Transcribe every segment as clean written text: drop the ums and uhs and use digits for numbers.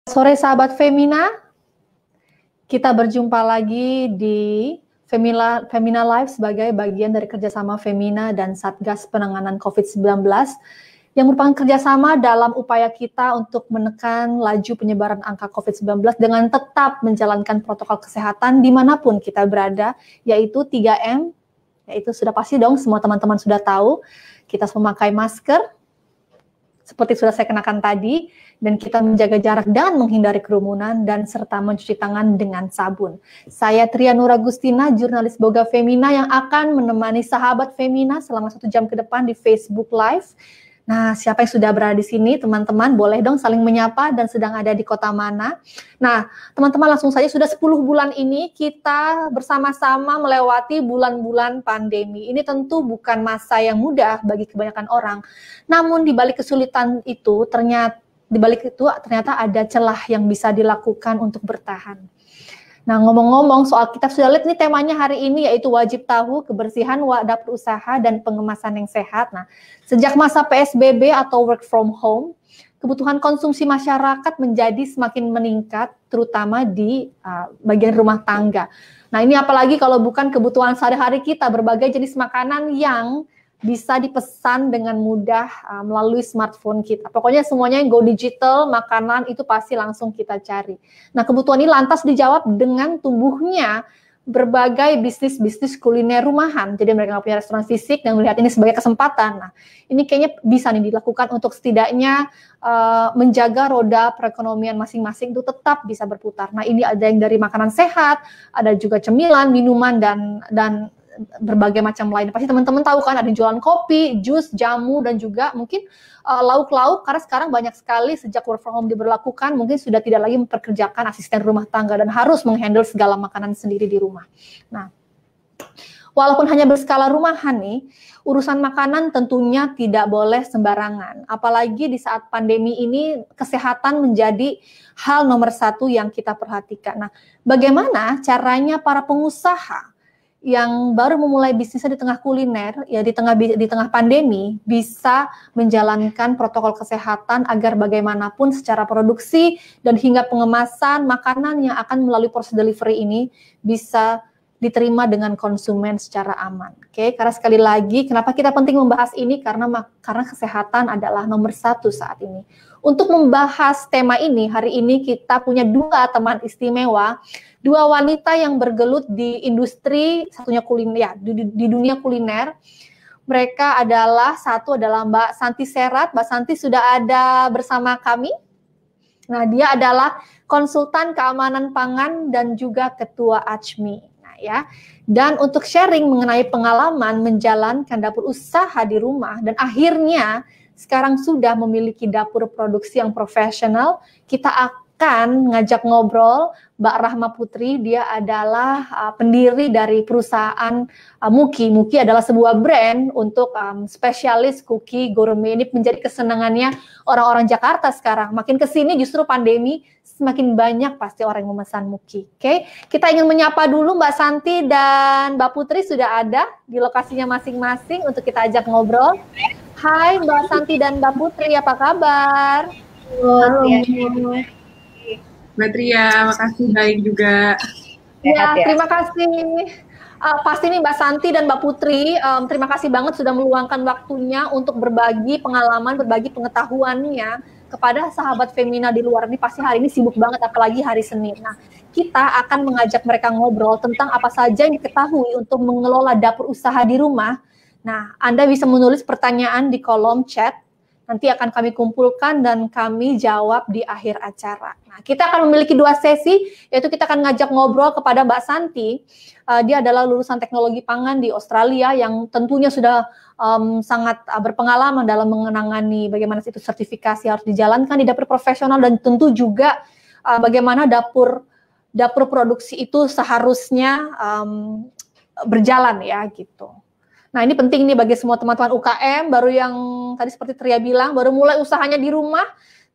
Sore sahabat Femina, kita berjumpa lagi di Femina Live sebagai bagian dari kerjasama Femina dan Satgas Penanganan COVID-19 yang merupakan kerjasama dalam upaya kita untuk menekan laju penyebaran angka COVID-19 dengan tetap menjalankan protokol kesehatan dimanapun kita berada, yaitu 3M, yaitu sudah pasti dong semua teman-teman sudah tahu, kita memakai masker, seperti sudah saya kenakan tadi, dan kita menjaga jarak dan menghindari kerumunan, dan serta mencuci tangan dengan sabun. Saya Tria Nur Agustina, jurnalis Boga Femina yang akan menemani sahabat Femina selama 1 jam ke depan di Facebook Live. Nah, siapa yang sudah berada di sini, teman-teman, boleh dong saling menyapa dan sedang ada di kota mana. Nah, teman-teman langsung saja, sudah 10 bulan ini kita bersama-sama melewati bulan-bulan pandemi. Ini tentu bukan masa yang mudah bagi kebanyakan orang. Namun di balik kesulitan itu, ternyata ada celah yang bisa dilakukan untuk bertahan. Nah, ngomong-ngomong soal, kita sudah lihat nih temanya hari ini, yaitu wajib tahu, kebersihan dapur usaha, dan pengemasan yang sehat. Nah, sejak masa PSBB atau work from home, kebutuhan konsumsi masyarakat menjadi semakin meningkat, terutama di bagian rumah tangga. Nah, ini apalagi kalau bukan kebutuhan sehari-hari kita, berbagai jenis makanan yang bisa dipesan dengan mudah melalui smartphone kita. Pokoknya semuanya yang go digital, makanan itu pasti langsung kita cari. Nah, kebutuhan ini lantas dijawab dengan tumbuhnya berbagai bisnis-bisnis kuliner rumahan. Jadi mereka nggak punya restoran fisik dan melihat ini sebagai kesempatan. Nah, ini kayaknya bisa nih dilakukan untuk setidaknya menjaga roda perekonomian masing-masing itu tetap bisa berputar. Nah, ini ada yang dari makanan sehat, ada juga cemilan, minuman, dan berbagai macam lain. Pasti teman-teman tahu kan, ada yang jualan kopi, jus, jamu, dan juga mungkin lauk-lauk, karena sekarang banyak sekali sejak work from home diberlakukan, mungkin sudah tidak lagi memperkerjakan asisten rumah tangga dan harus menghandle segala makanan sendiri di rumah. Nah, walaupun hanya berskala rumahan nih, urusan makanan tentunya tidak boleh sembarangan. Apalagi di saat pandemi ini, kesehatan menjadi hal nomor 1 yang kita perhatikan. Nah, bagaimana caranya para pengusaha yang baru memulai bisnisnya di tengah kuliner, ya di tengah pandemi, bisa menjalankan protokol kesehatan agar bagaimanapun secara produksi dan hingga pengemasan makanan yang akan melalui proses delivery ini bisa diterima dengan konsumen secara aman. Oke, karena sekali lagi, kenapa kita penting membahas ini? Karena kesehatan adalah nomor 1 saat ini. Untuk membahas tema ini, hari ini kita punya 2 teman istimewa, 2 wanita yang bergelut di industri, satunya kuliner, ya, di dunia kuliner. Mereka adalah, satu adalah Mbak Santi Serat. Mbak Santi sudah ada bersama kami. Nah, dia adalah konsultan keamanan pangan dan juga ketua ACMI. Nah, ya. Dan untuk sharing mengenai pengalaman menjalankan dapur usaha di rumah dan akhirnya sekarang sudah memiliki dapur produksi yang profesional, kita akan ngajak ngobrol Mbak Rahma Putri. Dia adalah pendiri dari perusahaan Muki. Muki adalah sebuah brand untuk spesialis cookie gourmet. Ini menjadi kesenangannya orang-orang Jakarta sekarang. Makin kesini justru pandemi, semakin banyak pasti orang yang memesan Muki. Oke, kita ingin menyapa dulu Mbak Santi dan Mbak Putri sudah ada di lokasinya masing-masing untuk kita ajak ngobrol. Hai Mbak Santi dan Mbak Putri, apa kabar? Halo. Mbak Tria, makasih, baik juga. Ya, terima kasih. Pasti nih Mbak Santi dan Mbak Putri, terima kasih banget sudah meluangkan waktunya untuk berbagi pengalaman, berbagi pengetahuannya kepada sahabat Femina di luar. Ini pasti hari ini sibuk banget, apalagi hari Senin. Nah, kita akan mengajak mereka ngobrol tentang apa saja yang diketahui untuk mengelola dapur usaha di rumah. Nah, Anda bisa menulis pertanyaan di kolom chat, nanti akan kami kumpulkan dan kami jawab di akhir acara. Nah, kita akan memiliki 2 sesi, yaitu kita akan ngajak ngobrol kepada Mbak Santi. Dia adalah lulusan teknologi pangan di Australia yang tentunya sudah sangat berpengalaman dalam mengenangani bagaimana itu sertifikasi harus dijalankan di dapur profesional, dan tentu juga bagaimana dapur produksi itu seharusnya berjalan ya gitu. Nah, ini penting nih bagi semua teman-teman UKM, baru yang tadi seperti Tria bilang, baru mulai usahanya di rumah,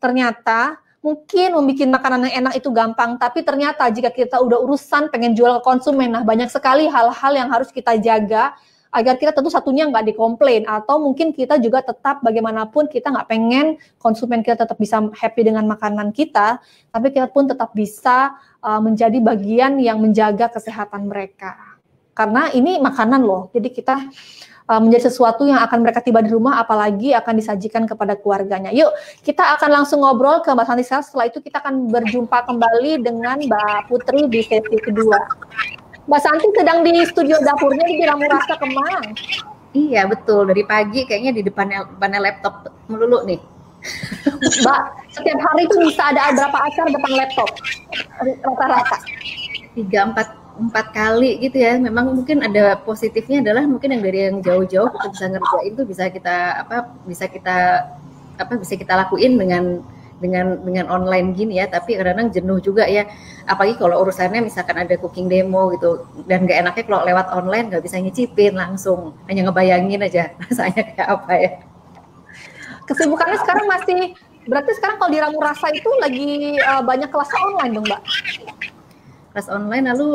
ternyata mungkin membuat makanan yang enak itu gampang, tapi ternyata jika kita udah urusan pengen jual ke konsumen, nah banyak sekali hal-hal yang harus kita jaga agar kita tentu satunya nggak dikomplain, atau mungkin kita juga tetap bagaimanapun kita nggak pengen konsumen kita tetap bisa happy dengan makanan kita, tapi kita pun tetap bisa menjadi bagian yang menjaga kesehatan mereka. Karena ini makanan loh, jadi kita menjadi sesuatu yang akan mereka tiba di rumah, apalagi akan disajikan kepada keluarganya. Yuk, kita akan langsung ngobrol ke Mbak Santi. Setelah itu kita akan berjumpa kembali dengan Mbak Putri di sesi kedua. Mbak Santi sedang di studio dapurnya di Ramu Rasa Kemang. Iya, betul. Dari pagi kayaknya di depannya laptop melulu nih. Mbak, setiap hari itu bisa ada berapa acara depan laptop? Rata-rata? 3-4 kali gitu ya. Memang mungkin ada positifnya adalah mungkin yang dari yang jauh-jauh kita bisa ngerjain tuh bisa kita lakuin dengan online gini ya. Tapi kadang-kadang jenuh juga ya. Apalagi kalau urusannya misalkan ada cooking demo gitu, dan nggak enaknya kalau lewat online nggak bisa nyicipin langsung, hanya ngebayangin aja rasanya kayak apa ya. Kesibukannya sekarang berarti sekarang kalau di Ramu Rasa itu lagi banyak kelas online dong, Mbak? Kelas online, lalu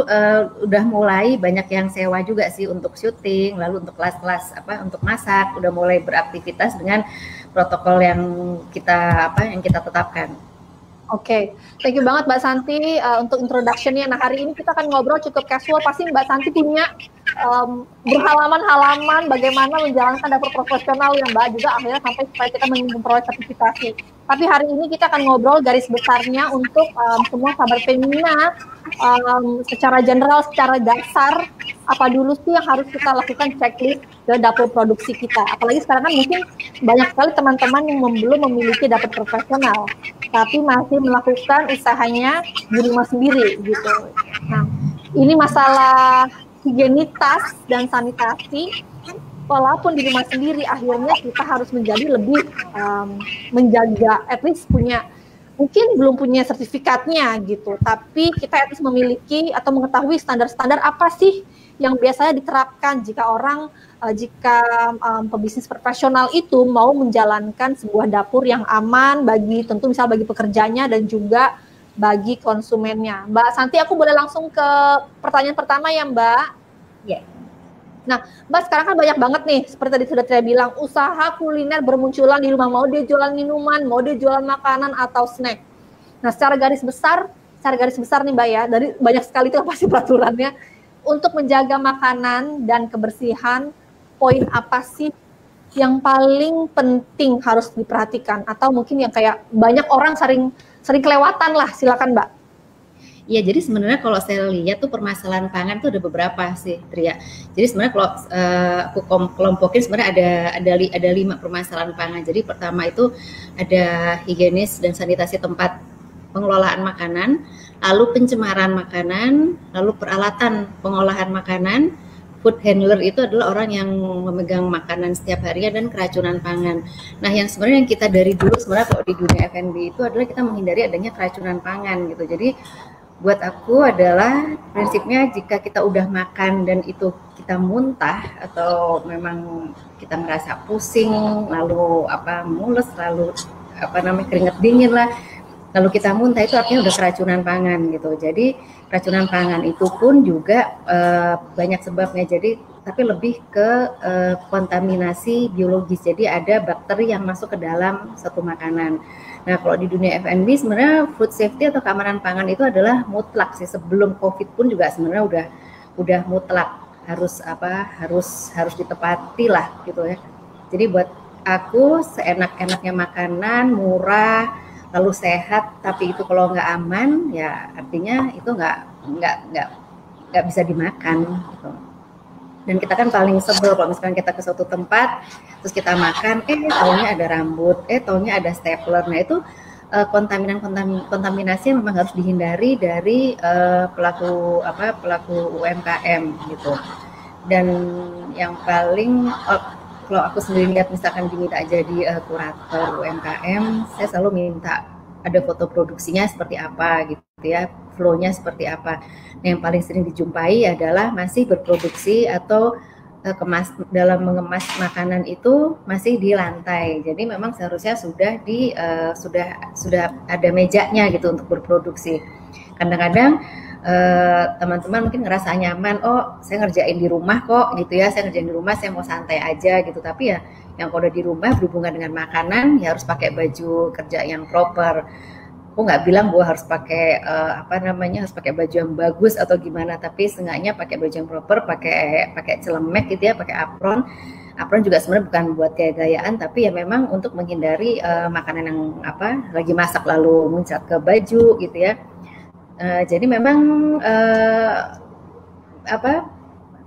udah mulai banyak yang sewa juga sih untuk syuting, lalu untuk kelas-kelas untuk masak, udah mulai beraktivitas dengan protokol yang kita tetapkan. Oke, thank you banget Mbak Santi untuk introduction-nya. Nah, hari ini kita akan ngobrol cukup casual. Pasti Mbak Santi punya berhalaman-halaman bagaimana menjalankan dapur profesional yang Mbak juga akhirnya sampai supaya kita memperoleh sertifikasi. Tapi hari ini kita akan ngobrol garis besarnya untuk semua sahabat Femina, secara general, secara dasar, apa dulu sih yang harus kita lakukan checklist ke dapur produksi kita. Apalagi sekarang kan mungkin banyak sekali teman-teman yang belum memiliki dapur profesional, tapi masih melakukan usahanya di rumah sendiri gitu. Nah, ini masalah higienitas dan sanitasi, walaupun di rumah sendiri, akhirnya kita harus menjadi lebih menjaga, at least mungkin belum punya sertifikatnya gitu, tapi kita at least memiliki atau mengetahui standar-standar apa sih yang biasanya diterapkan jika pebisnis profesional itu mau menjalankan sebuah dapur yang aman tentu misal bagi pekerjanya dan juga bagi konsumennya. Mbak Santi, aku boleh langsung ke pertanyaan pertama ya Mbak? Iya. Yeah. Nah, Mbak, sekarang kan banyak banget nih, seperti tadi sudah saya bilang, usaha kuliner bermunculan di rumah, mau dia jualan minuman, mau dia jualan makanan atau snack. Nah, secara garis besar nih Mbak ya, dari banyak sekali itu pasti peraturannya, untuk menjaga makanan dan kebersihan, poin apa sih yang paling penting harus diperhatikan? Atau mungkin yang kayak banyak orang sering kelewatan lah, silakan Mbak. Iya, jadi sebenarnya kalau saya lihat tuh permasalahan pangan tuh ada beberapa sih, Tria. Jadi sebenarnya kalau aku kelompokin sebenarnya ada 5 permasalahan pangan. Jadi pertama itu ada higienis dan sanitasi tempat pengelolaan makanan, lalu pencemaran makanan, lalu peralatan pengolahan makanan. Food handler itu adalah orang yang memegang makanan setiap harinya, dan keracunan pangan. Nah, yang sebenarnya yang kita dari dulu sebenarnya kalau di dunia F&B itu adalah kita menghindari adanya keracunan pangan gitu. Jadi buat aku adalah prinsipnya jika kita udah makan dan itu kita muntah atau memang kita merasa pusing, lalu mules, lalu keringat dingin lah, lalu kita muntah, itu artinya udah keracunan pangan gitu. Jadi keracunan pangan itu pun juga banyak sebabnya. Jadi tapi lebih ke kontaminasi biologis. Jadi ada bakteri yang masuk ke dalam satu makanan. Nah, kalau di dunia F&B sebenarnya food safety atau keamanan pangan itu adalah mutlak sih. Sebelum COVID pun juga sebenarnya udah mutlak, harus ditepati lah gitu ya. Jadi buat aku seenak-enaknya makanan murah lalu sehat, tapi itu kalau nggak aman ya artinya itu nggak bisa dimakan gitu. Dan kita kan paling sebel kalau misalkan kita ke suatu tempat terus kita makan, taunya ada rambut, taunya ada stapler. Nah, itu kontaminasi yang memang harus dihindari dari pelaku UMKM gitu. Dan yang paling kalau aku sendiri lihat misalkan diminta jadi kurator UMKM, saya selalu minta ada foto produksinya seperti apa gitu ya, flow-nya seperti apa. Nah, yang paling sering dijumpai adalah masih berproduksi atau dalam mengemas makanan itu masih di lantai. Jadi memang seharusnya sudah ada mejanya gitu untuk berproduksi. Kadang-kadang teman-teman mungkin ngerasa nyaman, oh saya ngerjain di rumah kok gitu ya, saya ngerjain di rumah, saya mau santai aja gitu. Tapi ya yang kalau di rumah berhubungan dengan makanan ya harus pakai baju kerja yang proper. Aku nggak bilang bahwa harus pakai harus pakai baju yang bagus atau gimana, tapi seenggaknya pakai baju yang proper, pakai celemek gitu ya, pakai apron. Apron juga sebenarnya bukan buat gaya-gayaan, tapi ya memang untuk menghindari makanan yang lagi masak lalu muncrat ke baju gitu ya. Jadi memang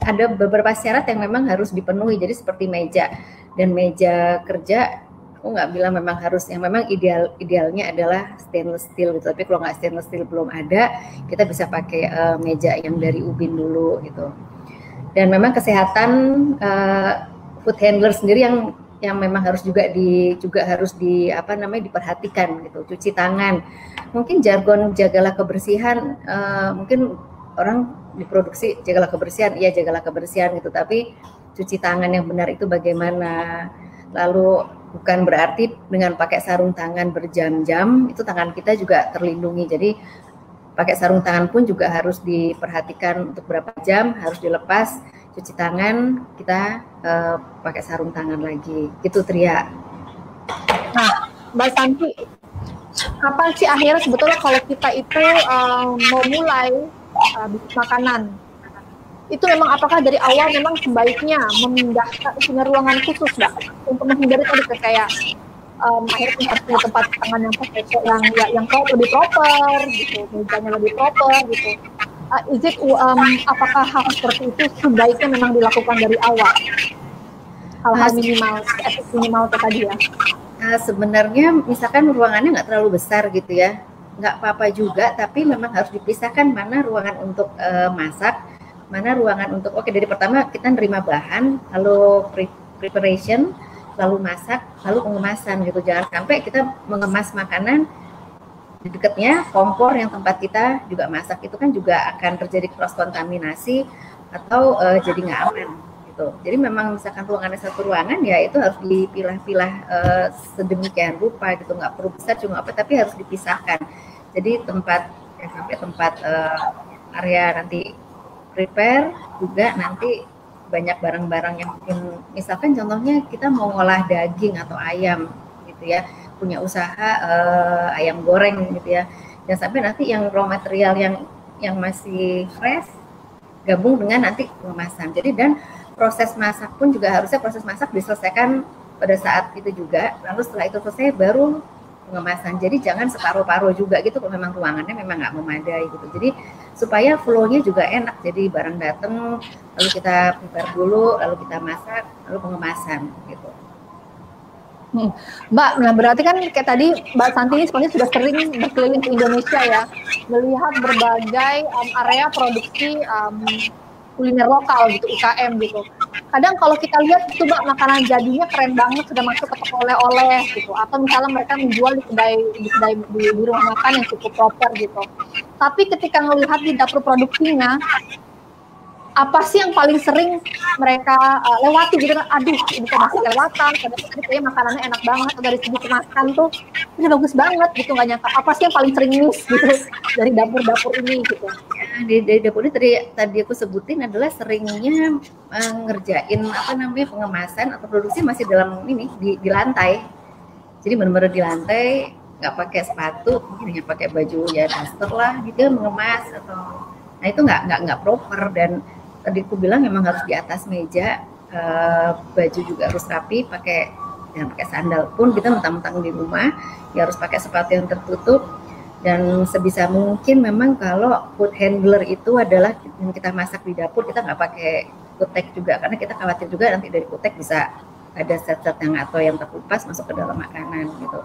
ada beberapa syarat yang memang harus dipenuhi. Jadi seperti meja dan meja kerja, aku nggak bilang memang harus, yang memang idealnya adalah stainless steel gitu. Tapi kalau nggak stainless steel belum ada, kita bisa pakai meja yang dari ubin dulu gitu. Dan memang kesehatan food handler sendiri yang memang harus diperhatikan gitu. Cuci tangan. Mungkin jargon jagalah kebersihan, mungkin orang diproduksi jagalah kebersihan gitu, tapi cuci tangan yang benar itu bagaimana? Lalu bukan berarti dengan pakai sarung tangan berjam-jam itu tangan kita juga terlindungi. Jadi pakai sarung tangan pun juga harus diperhatikan untuk berapa jam, harus dilepas, cuci tangan, kita pakai sarung tangan lagi. Gitu Tria. Nah, Mbak Santi, kapan sih akhirnya sebetulnya kalau kita itu mau mulai bisnis makanan? Itu memang apakah dari awal memang sebaiknya memindahkan punya ruangan khusus Mbak untuk menghindari tadi kayak akhirnya tempat tangan yang lebih proper gitu, mejanya lebih proper gitu. Apakah hal seperti itu sebaiknya memang dilakukan dari awal? Hal-hal minimal tadi ya. Sebenarnya misalkan ruangannya nggak terlalu besar gitu ya, nggak apa-apa juga, tapi memang harus dipisahkan mana ruangan untuk masak, mana ruangan untuk dari pertama kita nerima bahan, lalu preparation, lalu masak, lalu pengemasan gitu. Jangan sampai kita mengemas makanan di dekatnya kompor yang tempat kita juga masak, itu kan juga akan terjadi cross kontaminasi atau jadi nggak aman gitu. Jadi memang misalkan ruangannya satu ruangan ya itu harus dipilah-pilah sedemikian rupa gitu, nggak perlu besar juga tapi harus dipisahkan. Jadi tempat area nanti prepare juga nanti banyak barang-barang yang mungkin misalkan contohnya kita mau ngolah daging atau ayam gitu ya, punya usaha ayam goreng gitu ya, dan sampai nanti yang raw material yang masih fresh gabung dengan nanti pengemasan. Jadi dan proses masak pun juga harusnya proses masak diselesaikan pada saat itu juga, lalu setelah itu selesai baru pengemasan. Jadi jangan separuh-paruh juga gitu kalau memang ruangannya memang nggak memadai gitu. Jadi supaya flow-nya juga enak, jadi barang datang lalu kita prepare dulu, lalu kita masak, lalu pengemasan gitu. Mbak, nah berarti kan kayak tadi Mbak Santi ini sebenarnya sudah sering berkeliling ke Indonesia ya, melihat berbagai area produksi kuliner lokal gitu, UKM gitu. Kadang kalau kita lihat itu Mbak, makanan jadinya keren banget, sudah masuk ke toko oleh-oleh gitu, atau misalnya mereka menjual di rumah makan yang cukup proper gitu. Tapi ketika melihat di dapur produksinya, apa sih yang paling sering mereka lewati gitu kan? Aduh, ini kok masih kelewatan, padahal tadi kayaknya makanannya enak banget, atau dari segi kemasan tuh ini bagus banget gitu, nggak nyangka. Apa sih yang paling sering miss gitu dari dapur-dapur ini gitu? Dari dapur ini tadi aku sebutin adalah seringnya ngerjain pengemasan atau produksi masih dalam ini di lantai. Jadi benar-benar di lantai, nggak pakai sepatu, mungkin hanya pakai baju ya daster lah gitu, mengemas atau nah itu nggak proper. Dan tadi aku bilang memang harus di atas meja, baju juga harus rapi, jangan pakai sandal pun kita mentang-mentang di rumah ya harus pakai sepatu yang tertutup. Dan sebisa mungkin memang kalau food handler itu adalah yang kita masak di dapur, kita nggak pakai kutek juga, karena kita khawatir juga nanti dari kutek bisa ada zat-zat yang terkupas masuk ke dalam makanan gitu.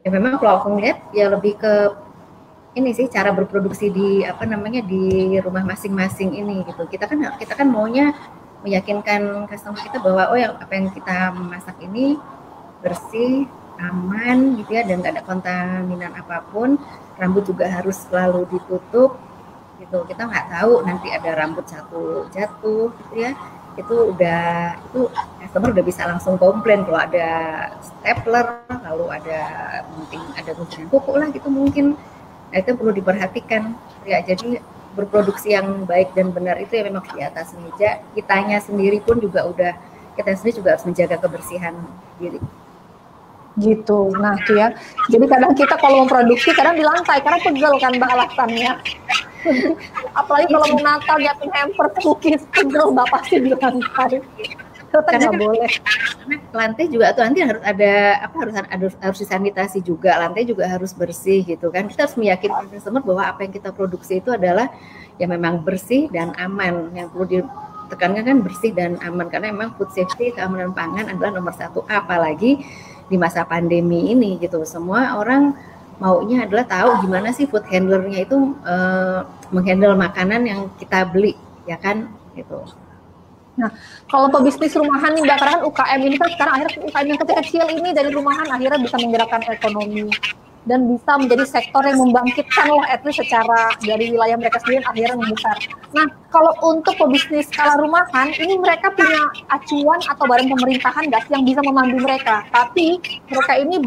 Ya memang kalau aku lihat ya lebih ke ini sih cara berproduksi di rumah masing-masing ini gitu. Kita kan maunya meyakinkan customer kita bahwa apa yang kita masak ini bersih, aman gitu ya, dan nggak ada kontaminan apapun. Rambut juga harus selalu ditutup gitu. Kita nggak tahu nanti ada rambut satu jatuh gitu ya. Itu customer udah bisa langsung komplain kalau ada stapler, lalu ada gunting kuku lah gitu mungkin. Nah, itu perlu diperhatikan ya. Jadi berproduksi yang baik dan benar itu ya memang di atas meja. Kitanya sendiri pun juga kita sendiri juga harus menjaga kebersihan diri. Gitu. Nah, itu ya. Jadi kadang kita kalau memproduksi kadang di lantai karena pegel kan Mbak alasannya. Apalagi kalau mau Natal jatuh hamper, cookies, pegel Mbak pasti di lantai. Karena nggak boleh. Karena lantai juga tuh nanti harus ada harus disanitasi juga, lantai juga harus bersih gitu kan. Kita harus meyakinkan customer bahwa apa yang kita produksi itu adalah ya memang bersih dan aman. Yang perlu ditekankan kan bersih dan aman, karena memang food safety, keamanan pangan adalah nomor 1, apalagi di masa pandemi ini gitu. Semua orang maunya adalah tahu gimana sih food handlernya itu menghandle makanan yang kita beli, ya kan gitu. Nah, kalau pebisnis rumahan nih Mbak, karena kan UKM ini kan sekarang akhirnya UKM yang kecil ini dari rumahan akhirnya bisa menggerakkan ekonomi dan bisa menjadi sektor yang membangkitkan lah at least secara dari wilayah mereka sendiri akhirnya membesar. Nah, kalau untuk pebisnis skala rumahan, ini mereka punya acuan atau badan pemerintahan nggak yang bisa memandu mereka? Tapi mereka ini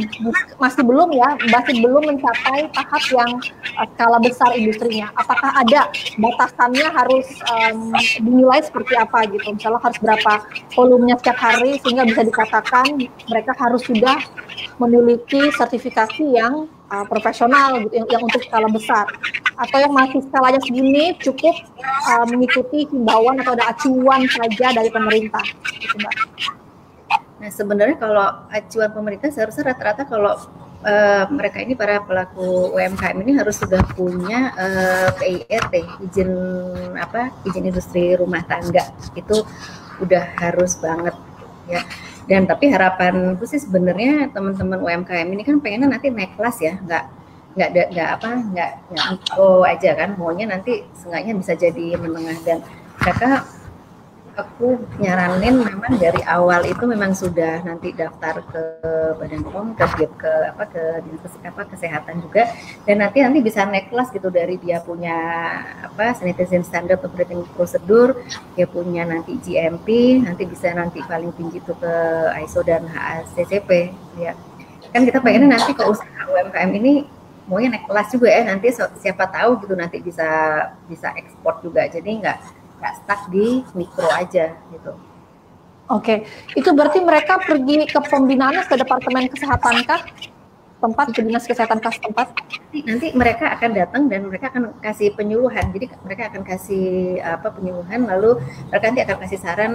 masih belum mencapai tahap yang skala besar industrinya. Apakah ada batasannya harus dinilai seperti apa gitu? Misalnya harus berapa volumenya setiap hari sehingga bisa dikatakan mereka harus sudah memiliki sertifikasi yang profesional gitu, yang untuk skala besar, atau yang masih skalanya segini cukup mengikuti himbauan atau ada acuan saja dari pemerintah, gitu Mbak. Nah sebenarnya kalau acuan pemerintah seharusnya rata-rata kalau mereka ini para pelaku UMKM ini harus sudah punya PIRT, izin industri rumah tangga, itu udah harus banget ya. Dan tapi harapanku sih sebenarnya teman-teman UMKM ini kan pengennya nanti naik kelas ya, nggak mikro aja kan, maunya nanti seenggaknya bisa jadi menengah. Dan mereka, aku nyaranin memang dari awal itu memang sudah nanti daftar ke Badan POM, ke dinas kesehatan juga, dan nanti bisa naik kelas gitu dari dia punya Sanitary Standard Operating Procedure, dia punya nanti GMP, nanti bisa nanti paling tinggi itu ke ISO dan HACCP ya. Kan kita pengennya nanti ke usaha UMKM ini maunya naik kelas juga ya, nanti siapa tahu gitu nanti bisa ekspor juga, jadi nggak stuck di mikro aja gitu. Oke, itu berarti mereka pergi ke pembinaannya ke Departemen Kesehatan kah? Ke Dinas Kesehatan kah setempat? Nanti mereka akan datang dan mereka akan kasih penyuluhan. Jadi mereka akan kasih penyuluhan, lalu mereka nanti akan kasih saran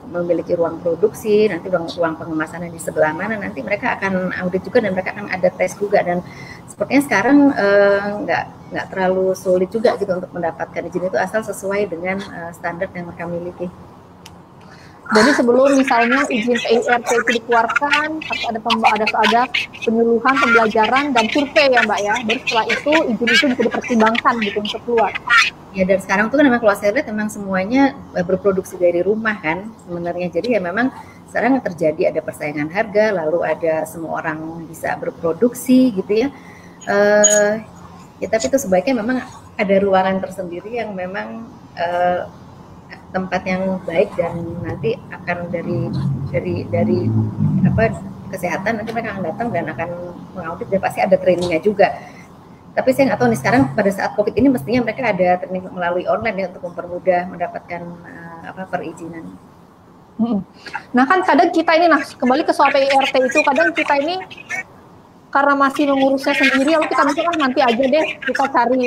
memiliki ruang produksi, nanti ruang pengemasan di sebelah mana, nanti mereka akan audit juga dan mereka akan ada tes juga. Dan sepertinya sekarang nggak terlalu sulit juga gitu untuk mendapatkan izin itu asal sesuai dengan standar yang mereka miliki. Jadi sebelum misalnya izin PIRT itu dikeluarkan, harus ada penyuluhan, pembelajaran, dan survei ya Mbak ya. Baru setelah itu izin itu bisa dipertimbangkan gitu untuk keluar. Ya, dan sekarang tuh kan memang kalau saya lihat memang semuanya berproduksi dari rumah kan sebenarnya. Jadi ya memang sekarang terjadi ada persaingan harga, lalu ada semua orang bisa berproduksi gitu ya. Ya tapi itu sebaiknya memang ada ruangan tersendiri yang memang tempat yang baik, dan nanti akan dari kesehatan nanti mereka akan datang dan akan mengaudit dan pasti ada trainingnya juga. Tapi saya nggak tahu nih sekarang pada saat COVID ini mestinya mereka ada training melalui online ya untuk mempermudah mendapatkan perizinan. Nah kan kadang kita ini kembali ke soal PIRT itu, kadang kita ini karena masih mengurusnya sendiri, lalu kita mikir nanti aja deh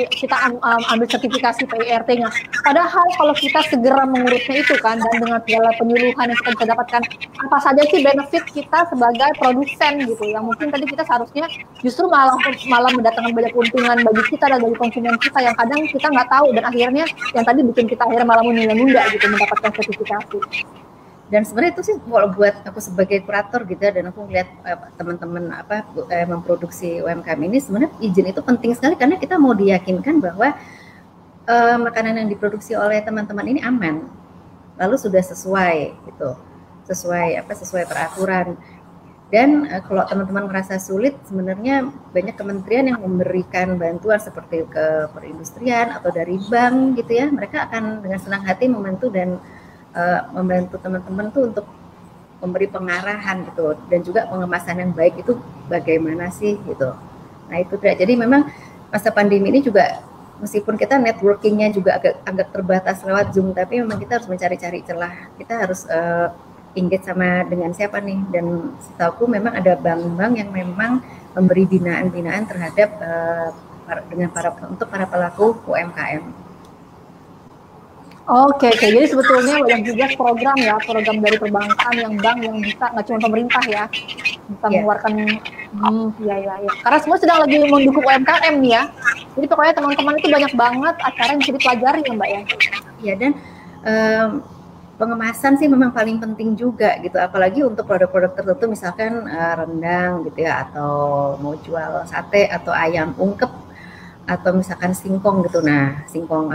kita ambil sertifikasi PIRT-nya. Padahal kalau kita segera mengurusnya itu kan, dan dengan segala penyuluhan yang kita bisa dapatkan, apa saja sih benefit kita sebagai produsen gitu, yang mungkin tadi kita seharusnya justru malah mendatangkan banyak keuntungan bagi kita dan bagi konsumen kita yang kadang kita nggak tahu, dan akhirnya yang tadi bikin kita akhirnya malah menunda-nunda gitu mendapatkan sertifikasi. Dan sebenarnya itu sih kalau buat aku sebagai kurator gitu ya, dan aku melihat teman-teman memproduksi UMKM ini, sebenarnya izin itu penting sekali karena kita mau diyakinkan bahwa makanan yang diproduksi oleh teman-teman ini aman, lalu sudah sesuai gitu, sesuai peraturan. Dan kalau teman-teman merasa sulit, sebenarnya banyak kementerian yang memberikan bantuan seperti ke perindustrian atau dari bank gitu ya, mereka akan dengan senang hati membantu dan membantu teman-teman tuh untuk memberi pengarahan gitu, dan juga pengemasan yang baik itu bagaimana sih gitu. Nah itu jadi memang masa pandemi ini juga meskipun kita networkingnya juga agak terbatas lewat Zoom, tapi memang kita harus mencari-cari celah. Kita harus engage sama dengan siapa nih, dan setahuku memang ada bank-bank yang memang memberi binaan-binaan terhadap untuk para pelaku UMKM. Oke, jadi sebetulnya banyak juga program dari perbankan yang bank yang bisa, nggak cuma pemerintah ya, bisa mengeluarkan, ya. Karena semua sedang lagi mendukung UMKM nih ya. Jadi pokoknya teman-teman itu banyak banget acara yang bisa dipelajari ya Mbak ya. Iya, dan pengemasan sih memang paling penting juga gitu, apalagi untuk produk-produk tertentu, misalkan rendang gitu ya, atau mau jual sate atau ayam ungkep, atau misalkan singkong gitu. Nah, singkong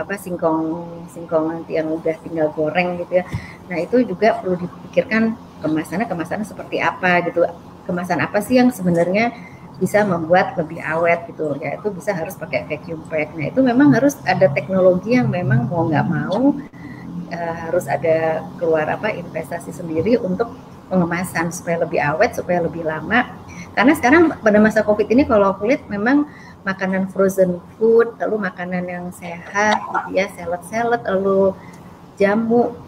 nanti yang udah tinggal goreng gitu ya. Nah, itu juga perlu dipikirkan kemasannya seperti apa gitu. Kemasan apa sih yang sebenarnya bisa membuat lebih awet gitu ya, itu bisa harus pakai vacuum pack. Nah, itu memang harus ada teknologi yang memang mau nggak mau harus ada keluar investasi sendiri untuk pengemasan supaya lebih awet, supaya lebih lama. Karena sekarang pada masa Covid ini kalau kulit memang makanan frozen food, lalu makanan yang sehat gitu ya, salad, lalu jamu,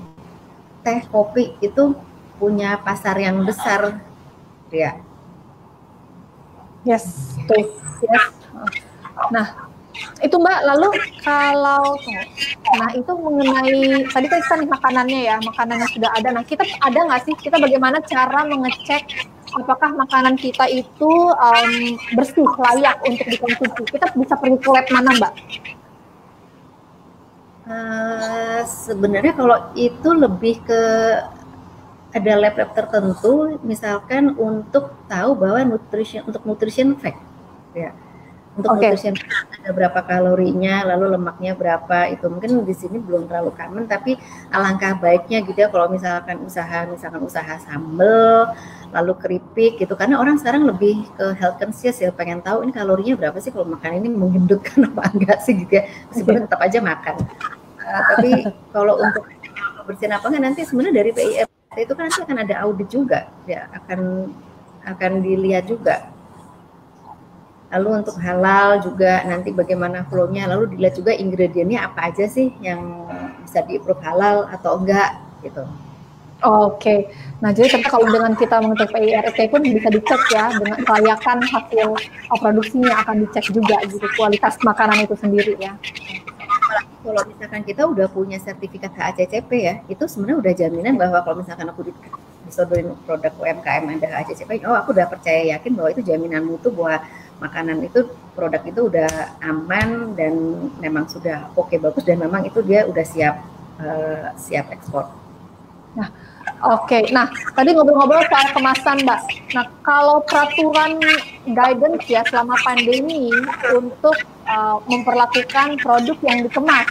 teh, kopi itu punya pasar yang besar ya. Yes. Nah, itu Mbak, lalu itu mengenai tadi kan kita nih makanannya sudah ada. Nah, kita ada nggak sih, kita bagaimana cara mengecek apakah makanan kita itu bersih, layak untuk dikonsumsi? Kita bisa pergi ke lab mana Mbak? Sebenarnya kalau itu lebih ke ada lab-lab tertentu, misalkan untuk tahu bahwa nutrition fact ya. Untuk nutrition ada berapa kalorinya, lalu lemaknya berapa, itu mungkin di sini belum terlalu common, tapi alangkah baiknya gitu ya kalau misalkan usaha sambal, lalu keripik gitu, karena orang sekarang lebih ke health conscious ya, pengen tahu ini kalorinya berapa sih, kalau makan ini menggendutkan apa enggak sih gitu ya, meskipun tetap aja makan. Tapi kalau untuk kebersihan apa enggak, nanti sebenarnya dari PIRT itu kan nanti akan ada audit juga ya, akan dilihat juga. Lalu untuk halal juga nanti bagaimana flow-nya, lalu dilihat juga ingredientnya apa aja sih yang bisa di-approve halal atau enggak gitu. Oke. Nah, jadi ternyata kalau dengan kita mengecek PIRT pun bisa dicek ya, dengan kelayakan hasil produksinya akan dicek juga gitu, kualitas makanan itu sendiri ya. Kalau misalkan kita udah punya sertifikat HACCP ya, itu sebenarnya udah jaminan bahwa kalau misalkan aku disodorin produk UMKM ada HACCP, aku udah percaya yakin bahwa itu jaminan mutu bahwa makanan itu, produk itu udah aman dan memang sudah bagus, dan memang itu dia udah siap ekspor. Nah, nah tadi ngobrol-ngobrol soal kemasan Mbak. Nah, kalau peraturan guidance ya selama pandemi untuk memperlakukan produk yang dikemas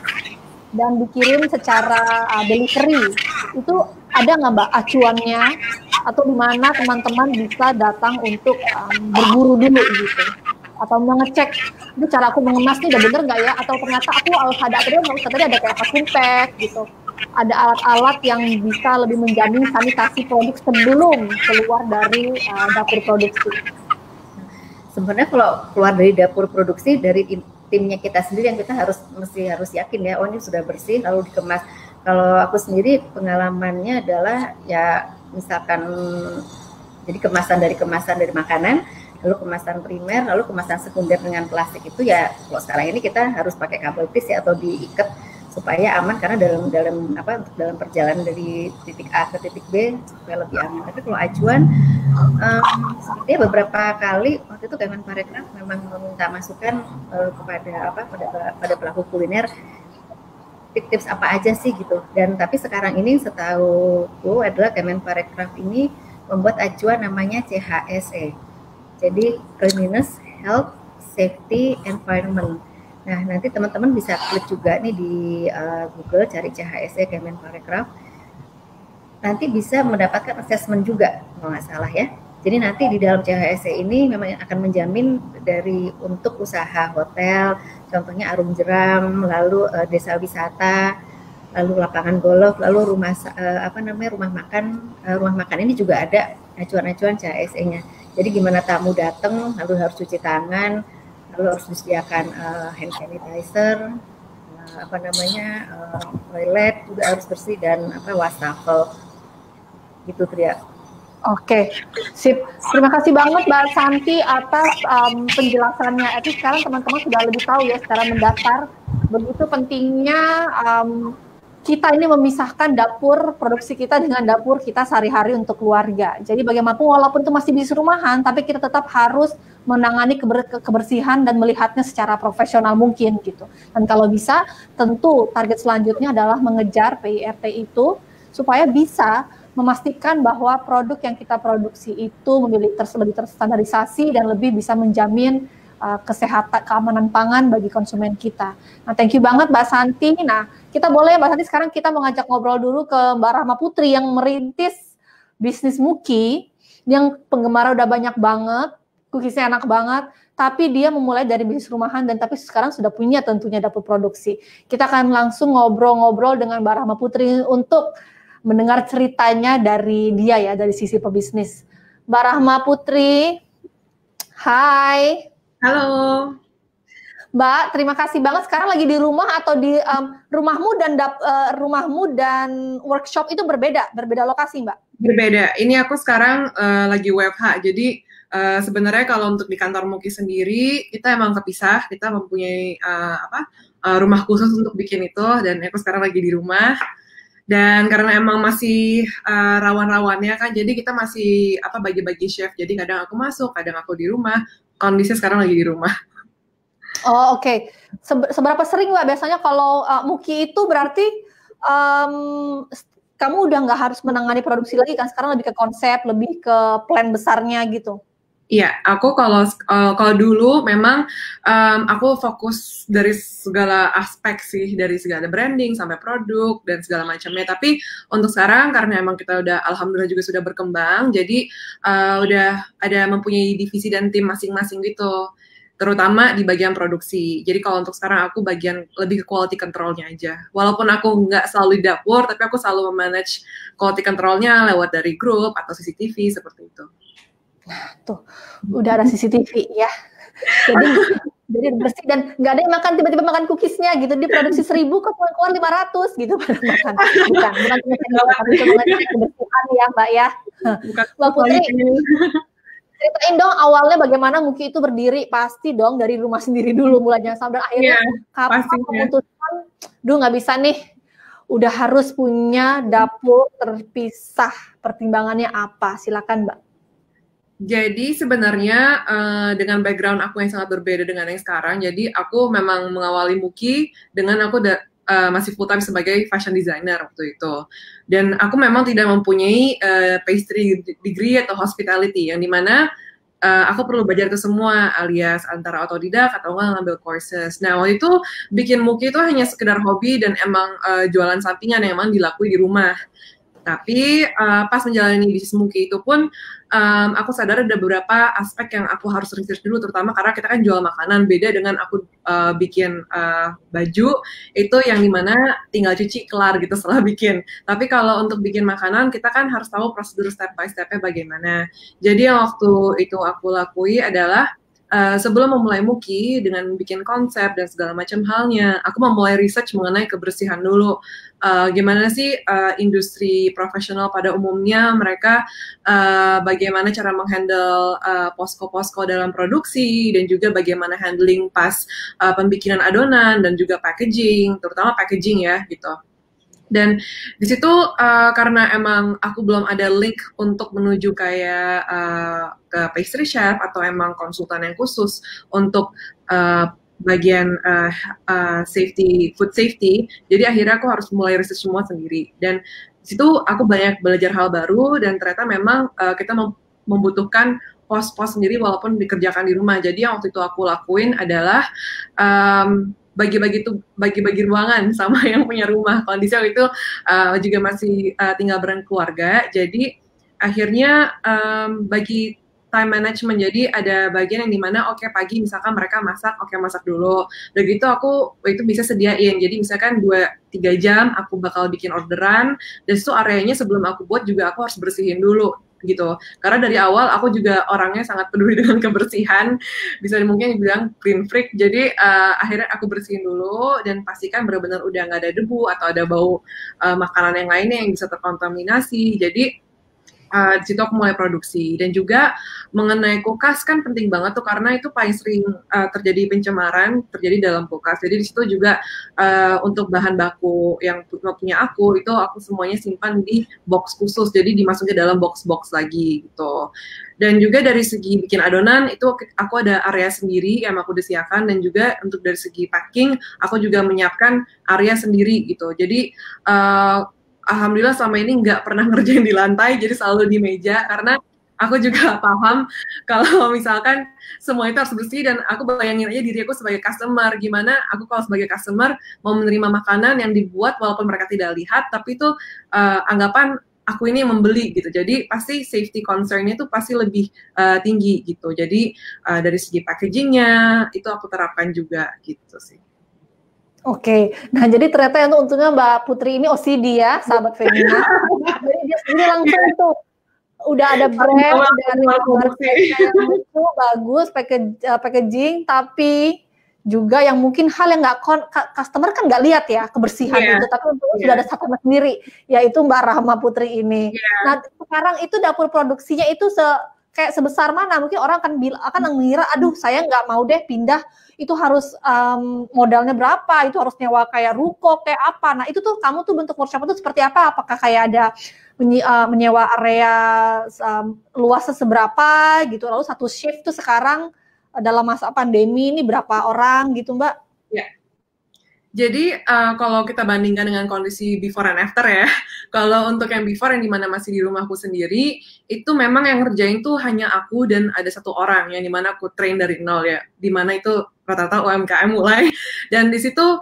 dan dikirim secara delivery, itu ada nggak Mbak acuannya, atau di mana teman-teman bisa datang untuk berburu dulu gitu, atau mengecek itu cara aku mengemas nih udah bener nggak ya, atau ternyata aku harus ada tadi ada kayak vacuum pack gitu, ada alat-alat yang bisa lebih menjamin sanitasi produk sebelum keluar dari dapur produksi. Sebenarnya kalau keluar dari dapur produksi, dari timnya kita sendiri yang kita harus yakin ya, ini sudah bersih lalu dikemas. Kalau aku sendiri pengalamannya adalah ya, misalkan jadi kemasan dari makanan, lalu kemasan primer, lalu kemasan sekunder dengan plastik, itu ya kalau sekarang ini kita harus pakai kabel tis ya, atau diikat supaya aman, karena dalam perjalanan dari titik A ke titik B supaya lebih aman. Tapi kalau acuan sepertinya beberapa kali waktu itu Kemenparekraf memang meminta masukan pada pelaku kuliner, tips apa aja sih gitu. Dan tapi sekarang ini setahuku adalah Kemenparekraf ini membuat acuan namanya CHSE. Jadi Cleanliness, Health, Safety, Environment. Nah, nanti teman-teman bisa klik juga nih di Google, cari CHSE Kemenparekraf. Nanti bisa mendapatkan assessment juga, kalau nggak salah ya. Jadi nanti di dalam CHSE ini memang akan menjamin untuk usaha hotel, contohnya Arum Jeram, lalu desa wisata, lalu lapangan golf, lalu rumah makan ini juga ada acuan-acuan CHSE-nya. Jadi gimana tamu datang, lalu harus cuci tangan, lalu harus disediakan hand sanitizer, toilet juga harus bersih dan wastafel gitu Tria. Oke, sip. Terima kasih banget Mbak Santi atas penjelasannya. Sekarang teman-teman sudah lebih tahu ya secara mendasar begitu pentingnya kita ini memisahkan dapur produksi kita dengan dapur kita sehari-hari untuk keluarga. Jadi bagaimanapun walaupun itu masih bisnis rumahan, tapi kita tetap harus menangani kebersihan dan melihatnya secara profesional mungkin gitu. Dan kalau bisa, tentu target selanjutnya adalah mengejar PIRT itu supaya bisa memastikan bahwa produk yang kita produksi itu lebih terstandarisasi dan lebih bisa menjamin kesehatan, keamanan pangan bagi konsumen kita. Nah, thank you banget Mbak Santi. Nah, kita boleh Mbak Santi sekarang kita mau ngajak ngobrol dulu ke Mbak Rahma Putri yang merintis bisnis Muki, yang penggemar udah banyak banget, cookiesnya enak banget, tapi dia memulai dari bisnis rumahan dan tapi sekarang sudah punya tentunya dapur produksi. Kita akan langsung ngobrol-ngobrol dengan Mbak Rahma Putri untuk mendengar ceritanya dari dia ya, dari sisi pebisnis. Mbak Rahma Putri, hai. Halo. Mbak, terima kasih banget. Sekarang lagi di rumah atau di rumahmu dan workshop itu berbeda lokasi, Mbak? Berbeda. Ini aku sekarang lagi WFH. Jadi sebenarnya kalau untuk di kantor Muki sendiri kita emang kepisah. Kita mempunyai rumah khusus untuk bikin itu. Dan aku sekarang lagi di rumah. Dan karena emang masih rawan-rawannya kan, jadi kita masih bagi-bagi shift. Jadi kadang aku masuk, kadang aku di rumah. Kondisinya sekarang lagi di rumah. Oh oke. Seberapa sering Mbak biasanya kalau Muki itu berarti kamu udah nggak harus menangani produksi lagi kan? Sekarang lebih ke konsep, lebih ke plan besarnya gitu. Iya, aku kalau dulu memang aku fokus dari segala aspek sih, dari segala branding sampai produk dan segala macamnya. Tapi untuk sekarang karena emang kita udah alhamdulillah juga sudah berkembang, jadi udah ada mempunyai divisi dan tim masing-masing gitu, terutama di bagian produksi. Jadi kalau untuk sekarang aku bagian lebih ke quality control-nya aja. Walaupun aku nggak selalu di dapur, tapi aku selalu memanage quality control-nya lewat dari grup atau CCTV seperti itu. Nah, tuh udah ada CCTV ya. Jadi bersih dan nggak ada yang makan tiba-tiba makan cookiesnya gitu. Dia produksi 1000 kok keluar 500 gitu pada makan. Bukan tapi itu mengecek kebersihan ya Mbak ya. Mbak Putri, ceritain dong awalnya bagaimana Muki itu berdiri. Pasti dong dari rumah sendiri dulu mulainya sampai akhirnya kapan memutuskan, nggak bisa nih. Udah harus punya dapur terpisah. Pertimbangannya apa? Silakan Mbak. Jadi sebenarnya dengan background aku yang sangat berbeda dengan yang sekarang, jadi aku memang mengawali Muki dengan aku masih full time sebagai fashion designer waktu itu. Dan aku memang tidak mempunyai pastry degree atau hospitality, yang dimana aku perlu belajar itu semua alias antara otodidak atau ngambil courses. Nah waktu itu bikin Muki itu hanya sekedar hobi dan emang jualan sampingan yang emang dilakui di rumah. Tapi pas menjalani bisnis Muki itu pun aku sadar ada beberapa aspek yang aku harus research dulu, terutama karena kita kan jual makanan, beda dengan aku bikin baju itu yang dimana tinggal cuci kelar gitu setelah bikin. Tapi kalau untuk bikin makanan kita kan harus tahu prosedur step by step-nya bagaimana. Jadi yang waktu itu aku lakui adalah sebelum memulai Muki dengan bikin konsep dan segala macam halnya, aku memulai research mengenai kebersihan dulu. Gimana sih industri profesional pada umumnya, mereka bagaimana cara menghandle posko-posko dalam produksi, dan juga bagaimana handling pas pembikinan adonan dan juga packaging, terutama packaging ya gitu. Dan di situ karena emang aku belum ada link untuk menuju kayak ke pastry chef atau emang konsultan yang khusus untuk bagian safety, food safety, jadi akhirnya aku harus mulai research semua sendiri. Dan di situ aku banyak belajar hal baru, dan ternyata memang kita membutuhkan pos-pos sendiri walaupun dikerjakan di rumah. Jadi yang waktu itu aku lakuin adalah bagi-bagi ruangan sama yang punya rumah. Kondisi waktu itu juga masih tinggal bareng keluarga, jadi akhirnya bagi time management. Jadi ada bagian yang dimana pagi misalkan mereka masak, masak dulu. Udah gitu aku itu bisa sediain. Jadi misalkan 2-3 jam aku bakal bikin orderan, dan itu areanya sebelum aku buat juga aku harus bersihin dulu. gitu. Karena dari awal aku juga orangnya sangat peduli dengan kebersihan, bisa mungkin dibilang clean freak. Jadi akhirnya aku bersihin dulu dan pastikan benar-benar udah nggak ada debu atau ada bau makanan yang lainnya yang bisa terkontaminasi. Jadi di situ aku mulai produksi. Dan juga mengenai kulkas kan penting banget tuh, karena itu paling sering terjadi pencemaran terjadi dalam kulkas. Jadi di situ juga untuk bahan baku yang punya aku itu aku semuanya simpan di box khusus, jadi dimasukin dalam box-box lagi gitu. Dan juga dari segi bikin adonan itu aku ada area sendiri yang aku disediakan, dan juga untuk dari segi packing aku juga menyiapkan area sendiri gitu. Jadi alhamdulillah selama ini nggak pernah ngerjain di lantai, jadi selalu di meja, karena aku juga paham kalau misalkan semua itu harus bersih, dan aku bayangin aja diri aku sebagai customer, gimana aku kalau sebagai customer mau menerima makanan yang dibuat walaupun mereka tidak lihat, tapi itu anggapan aku ini yang membeli gitu. Jadi pasti safety concern-nya itu pasti lebih tinggi gitu. Jadi dari segi packaging-nya itu aku terapkan juga gitu sih. Oke, nah jadi ternyata yang untungnya Mbak Putri ini OCD ya, sahabat Femina. Jadi dia sendiri langsung tuh udah ada brand, udah ada itu bagus, packaging, tapi juga yang mungkin hal yang nggak customer kan nggak lihat ya kebersihan itu, tapi untungnya sudah ada customer sendiri, yaitu Mbak Rahma Putri ini. Nah sekarang itu dapur produksinya itu kayak sebesar mana? Mungkin orang akan mengira, aduh saya nggak mau deh pindah, itu harus modalnya berapa, itu harus nyewa kayak ruko, kayak apa. Nah itu tuh kamu tuh bentuk workshop itu seperti apa? Apakah kayak ada menyewa area luasnya seberapa gitu, lalu satu shift tuh sekarang dalam masa pandemi ini berapa orang gitu Mbak? Ya. Jadi kalau kita bandingkan dengan kondisi before and after ya, kalau untuk yang before yang dimana masih di rumahku sendiri, itu memang yang ngerjain tuh hanya aku dan ada satu orang yang dimana aku train dari nol ya, dimana itu rata-rata UMKM mulai, dan di situ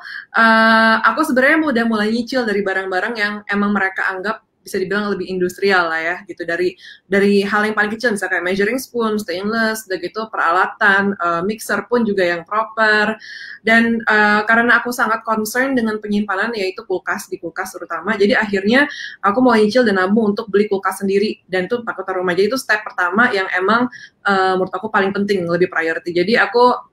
aku sebenarnya udah mulai nyicil dari barang-barang yang emang mereka anggap bisa dibilang lebih industrial lah ya gitu, dari hal yang paling kecil misalnya kayak measuring spoon, stainless, udah gitu peralatan, mixer pun juga yang proper, dan karena aku sangat concern dengan penyimpanan yaitu kulkas, di kulkas terutama, jadi akhirnya aku mau nyicil dan nabung untuk beli kulkas sendiri, dan itu aku taruh rumah. Jadi itu step pertama yang emang menurut aku paling penting, lebih priority. Jadi aku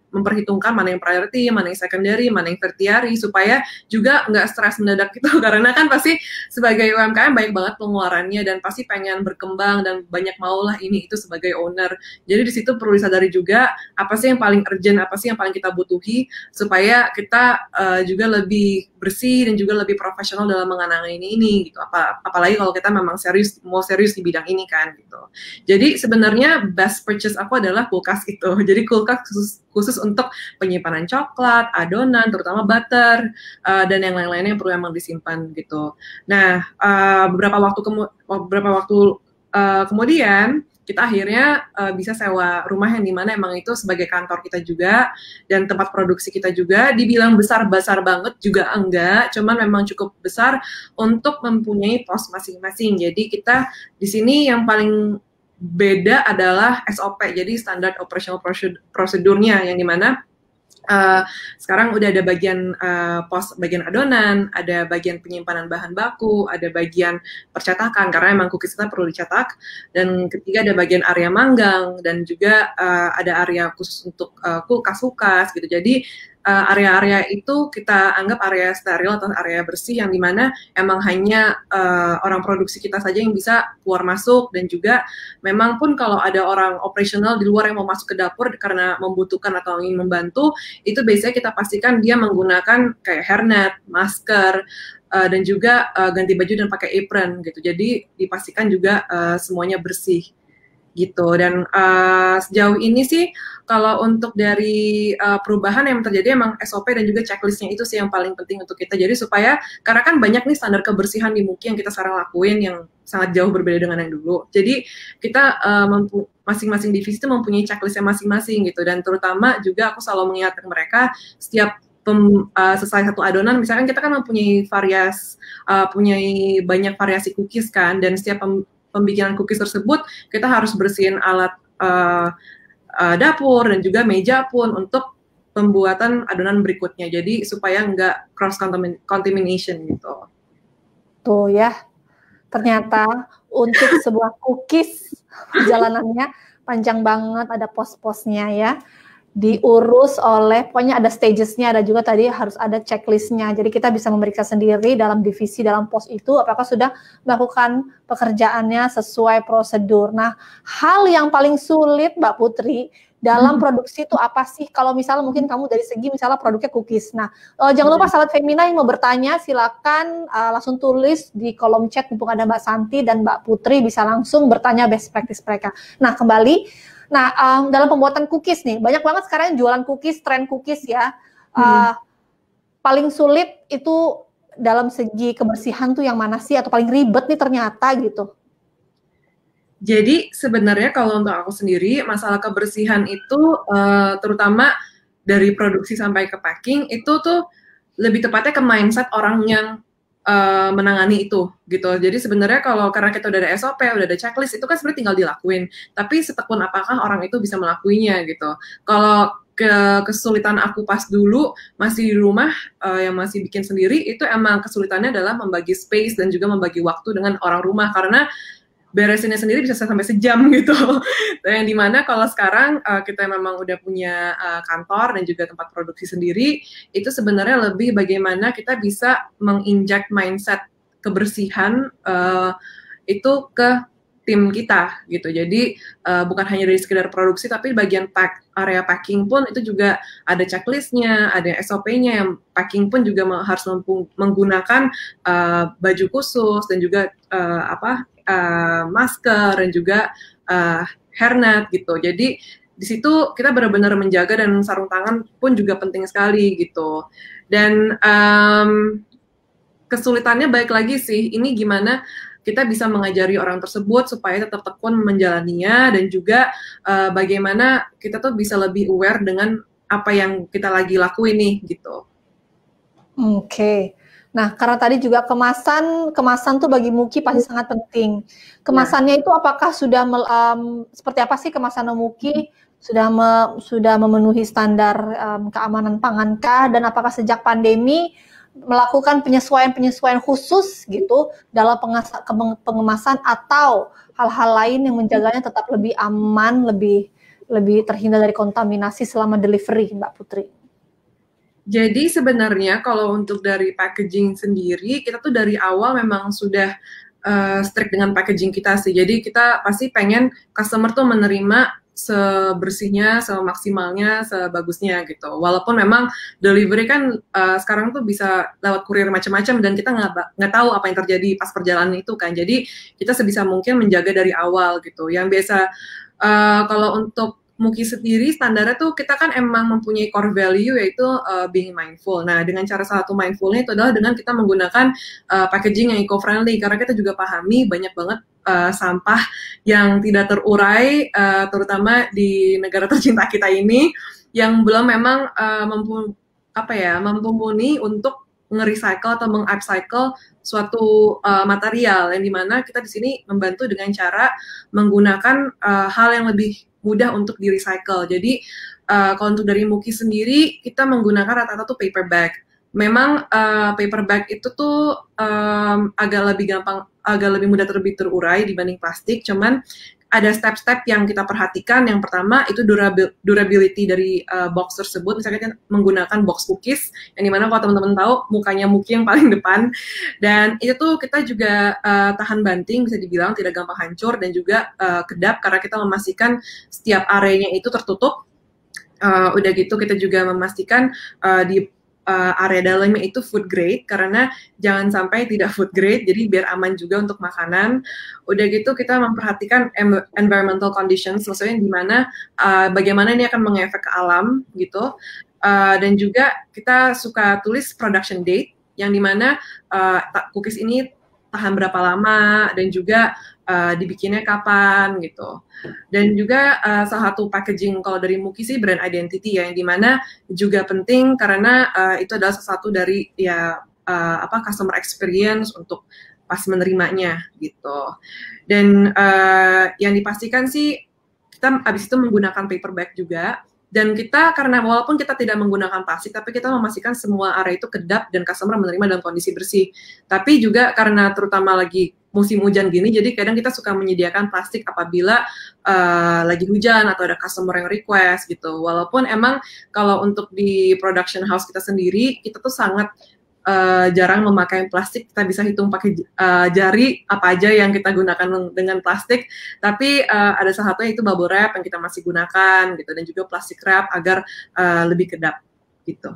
memperhitungkan mana yang priority, mana yang secondary, mana yang tertiary, supaya juga nggak stres mendadak gitu, karena kan pasti sebagai UMKM banyak banget pengeluarannya dan pasti pengen berkembang dan banyak maulah ini itu sebagai owner. Jadi di situ perlu disadari juga apa sih yang paling urgent, apa sih yang paling kita butuhi supaya kita juga lebih bersih dan juga lebih profesional dalam mengenangi ini gitu. Apalagi kalau kita memang mau serius di bidang ini kan gitu. Jadi sebenarnya best purchase aku adalah kulkas itu. Jadi kulkas khusus untuk penyimpanan coklat, adonan, terutama butter, dan yang lain-lainnya yang perlu emang disimpan gitu. Nah, beberapa waktu kemudian kita akhirnya bisa sewa rumah yang dimana emang itu sebagai kantor kita juga dan tempat produksi kita juga. Dibilang besar-besar banget juga enggak, cuman memang cukup besar untuk mempunyai pos masing-masing. Jadi kita di sini yang paling beda adalah SOP, jadi standard operational prosedurnya, yang dimana sekarang udah ada bagian pos bagian adonan, ada bagian penyimpanan bahan baku, ada bagian percetakan karena emang cookies kita perlu dicetak, dan ketiga ada bagian area manggang, dan juga ada area khusus untuk kulkas gitu. Jadi area-area itu kita anggap area steril atau area bersih, yang dimana emang hanya orang produksi kita saja yang bisa keluar masuk, dan juga memang pun kalau ada orang operasional di luar yang mau masuk ke dapur karena membutuhkan atau ingin membantu, itu biasanya kita pastikan dia menggunakan kayak hairnet, masker, dan juga ganti baju dan pakai apron gitu. Jadi dipastikan juga semuanya bersih gitu. Dan sejauh ini sih kalau untuk dari perubahan yang terjadi emang SOP dan juga checklistnya itu sih yang paling penting untuk kita. Jadi supaya, karena kan banyak nih standar kebersihan di Muki yang kita sekarang lakuin yang sangat jauh berbeda dengan yang dulu. Jadi kita masing-masing divisi itu mempunyai checklistnya masing-masing gitu. Dan terutama juga aku selalu mengingatkan mereka setiap selesai satu adonan, misalkan kita kan mempunyai punyai banyak variasi cookies kan, dan setiap pembikinan cookies tersebut kita harus bersihin alat dapur dan juga meja pun untuk pembuatan adonan berikutnya. Jadi supaya nggak cross contamination gitu. Tuh ya. Ternyata untuk sebuah cookies perjalanannya panjang banget, ada pos-posnya ya. Diurus oleh, pokoknya ada stagesnya, ada juga tadi harus ada checklistnya. Jadi kita bisa memeriksa sendiri dalam divisi, dalam pos itu, apakah sudah melakukan pekerjaannya sesuai prosedur. Nah, hal yang paling sulit Mbak Putri dalam produksi itu apa sih? Kalau misalnya mungkin kamu dari segi misalnya produknya cookies. Nah, jangan lupa sahabat Femina yang mau bertanya, silakan langsung tulis di kolom chat, mumpung ada Mbak Santi dan Mbak Putri bisa langsung bertanya best practice mereka. Nah, kembali, dalam pembuatan cookies nih, banyak banget sekarang yang jualan cookies, tren cookies ya. Paling sulit itu dalam segi kebersihan tuh yang mana sih? Atau paling ribet nih ternyata gitu? Jadi sebenarnya kalau untuk aku sendiri, masalah kebersihan itu terutama dari produksi sampai ke packing itu tuh lebih tepatnya ke mindset orang yang menangani itu gitu. Jadi sebenarnya kalau karena kita udah ada SOP, udah ada checklist, itu kan sebenarnya tinggal dilakuin. Tapi setekun apakah orang itu bisa melakuinya gitu. Kalau kesulitan aku pas dulu masih di rumah yang masih bikin sendiri, itu emang kesulitannya adalah membagi space dan juga membagi waktu dengan orang rumah, karena beresinnya sendiri bisa sampai sejam gitu. Yang dimana kalau sekarang kita memang udah punya kantor dan juga tempat produksi sendiri, itu sebenarnya lebih bagaimana kita bisa menginjek mindset kebersihan itu ke tim kita gitu. Jadi bukan hanya dari sekedar produksi, tapi bagian area packing pun itu juga ada checklistnya, ada SOP-nya. Yang packing pun juga harus menggunakan baju khusus dan juga masker dan juga hairnet gitu. Jadi di situ kita benar-benar menjaga, dan sarung tangan pun juga penting sekali gitu. Dan kesulitannya baik lagi sih, ini gimana kita bisa mengajari orang tersebut supaya tetap tekun menjalaninya, dan juga bagaimana kita tuh bisa lebih aware dengan apa yang kita lagi lakuin nih gitu. Oke. Nah, karena tadi juga kemasan tuh bagi Muki pasti sangat penting. Kemasannya itu apakah sudah seperti apa sih kemasan Muki? Sudah memenuhi standar keamanan pangankah? Dan apakah sejak pandemi melakukan penyesuaian khusus gitu dalam pengemasan, atau hal-hal lain yang menjaganya tetap lebih aman, lebih terhindar dari kontaminasi selama delivery, Mbak Putri? Jadi sebenarnya kalau untuk dari packaging sendiri, kita tuh dari awal memang sudah strict dengan packaging kita sih. Jadi kita pasti pengen customer tuh menerima sebersihnya, semaksimalnya, sebagusnya gitu. Walaupun memang delivery kan sekarang tuh bisa lewat kurir macam-macam, dan kita nggak tahu apa yang terjadi pas perjalanan itu kan. Jadi kita sebisa mungkin menjaga dari awal gitu. Yang biasa kalau untuk Muki sendiri standarnya tuh kita kan emang mempunyai core value, yaitu being mindful. Nah, dengan cara salah satu mindfulnya itu adalah dengan kita menggunakan packaging yang eco-friendly, karena kita juga pahami banyak banget sampah yang tidak terurai, terutama di negara tercinta kita ini, yang belum memang mumpuni untuk nge-recycle atau meng-upcycle suatu material, yang dimana kita di sini membantu dengan cara menggunakan hal yang lebih mudah untuk di-recycle. Jadi kalau untuk dari Muki sendiri, kita menggunakan rata-rata tuh paper bag. Memang paper bag itu tuh agak lebih mudah terurai dibanding plastik. Cuman ada step-step yang kita perhatikan. Yang pertama itu durability dari box tersebut. Misalnya kita menggunakan box cookies, yang dimana kalau teman-teman tahu mukanya Muki yang paling depan, dan itu tuh kita juga tahan banting, bisa dibilang tidak gampang hancur, dan juga kedap, karena kita memastikan setiap areanya itu tertutup. Udah gitu kita juga memastikan di area dalamnya itu food grade, karena jangan sampai tidak food grade, jadi biar aman juga untuk makanan. Udah gitu kita memperhatikan environmental conditions, maksudnya di mana bagaimana ini akan mengefek ke alam gitu. Dan juga kita suka tulis production date, yang dimana cookies ini tahan berapa lama, dan juga dibikinnya kapan gitu. Dan juga salah satu packaging kalau dari Muki sih brand identity ya, yang dimana juga penting karena itu adalah salah satu dari customer experience untuk pas menerimanya gitu. Dan yang dipastikan sih kita abis itu menggunakan paper bag juga. Dan kita, karena walaupun kita tidak menggunakan plastik, tapi kita memastikan semua area itu kedap dan customer menerima dalam kondisi bersih. Tapi juga karena terutama lagi musim hujan gini, jadi kadang kita suka menyediakan plastik apabila lagi hujan atau ada customer yang request gitu. Walaupun emang kalau untuk di production house kita sendiri, kita tuh sangat jarang memakai plastik. Kita bisa hitung pakai jari apa aja yang kita gunakan dengan plastik, tapi ada salah satunya itu bubble wrap yang kita masih gunakan gitu, dan juga plastik wrap agar lebih kedap gitu.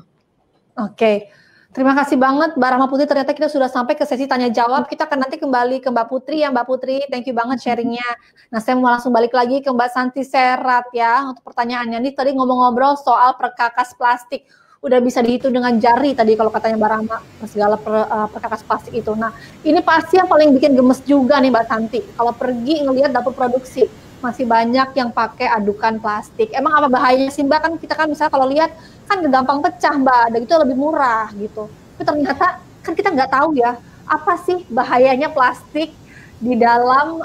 Oke. Terima kasih banget Mbak Rahma Putri, ternyata kita sudah sampai ke sesi tanya jawab. Kita akan nanti kembali ke Mbak Putri ya. Mbak Putri, thank you banget sharingnya. Nah, saya mau langsung balik lagi ke Mbak Santi Serat ya untuk pertanyaannya. Ini tadi ngobrol soal perkakas plastik. Udah bisa dihitung dengan jari tadi kalau katanya Mbak Rahma, segala perkakas plastik itu. Nah, ini pasti yang paling bikin gemes juga nih Mbak Santi. Kalau pergi ngelihat dapur produksi, masih banyak yang pakai adukan plastik. Emang apa bahayanya sih Mbak? Kan kita kan misalnya kalau lihat kan gampang pecah Mbak, dan itu lebih murah gitu. Tapi ternyata kan kita nggak tahu ya, apa sih bahayanya plastik di dalam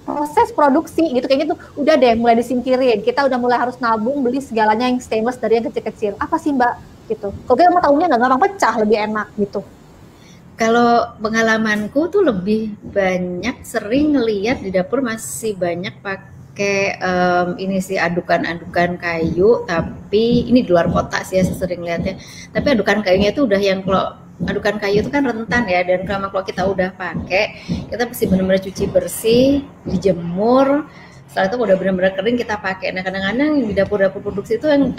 proses produksi gitu. Kayaknya tuh udah deh mulai disingkirin. Kita udah mulai harus nabung beli segalanya yang stainless dari yang kecil-kecil. Apa sih Mbak gitu? Kalau kita mau tahunya nggak gampang pecah, lebih enak gitu. Kalau pengalamanku tuh lebih banyak sering ngelihat di dapur masih banyak pakai ini sih adukan-adukan kayu, tapi ini di luar kota sih ya sering lihatnya. Tapi adukan kayunya itu udah yang kalau adukan kayu itu kan rentan ya, dan kalau kita udah pakai, kita mesti benar-benar cuci bersih, dijemur. Setelah itu udah benar-benar kering kita pakai. Nah kadang-kadang di dapur-dapur produksi itu yang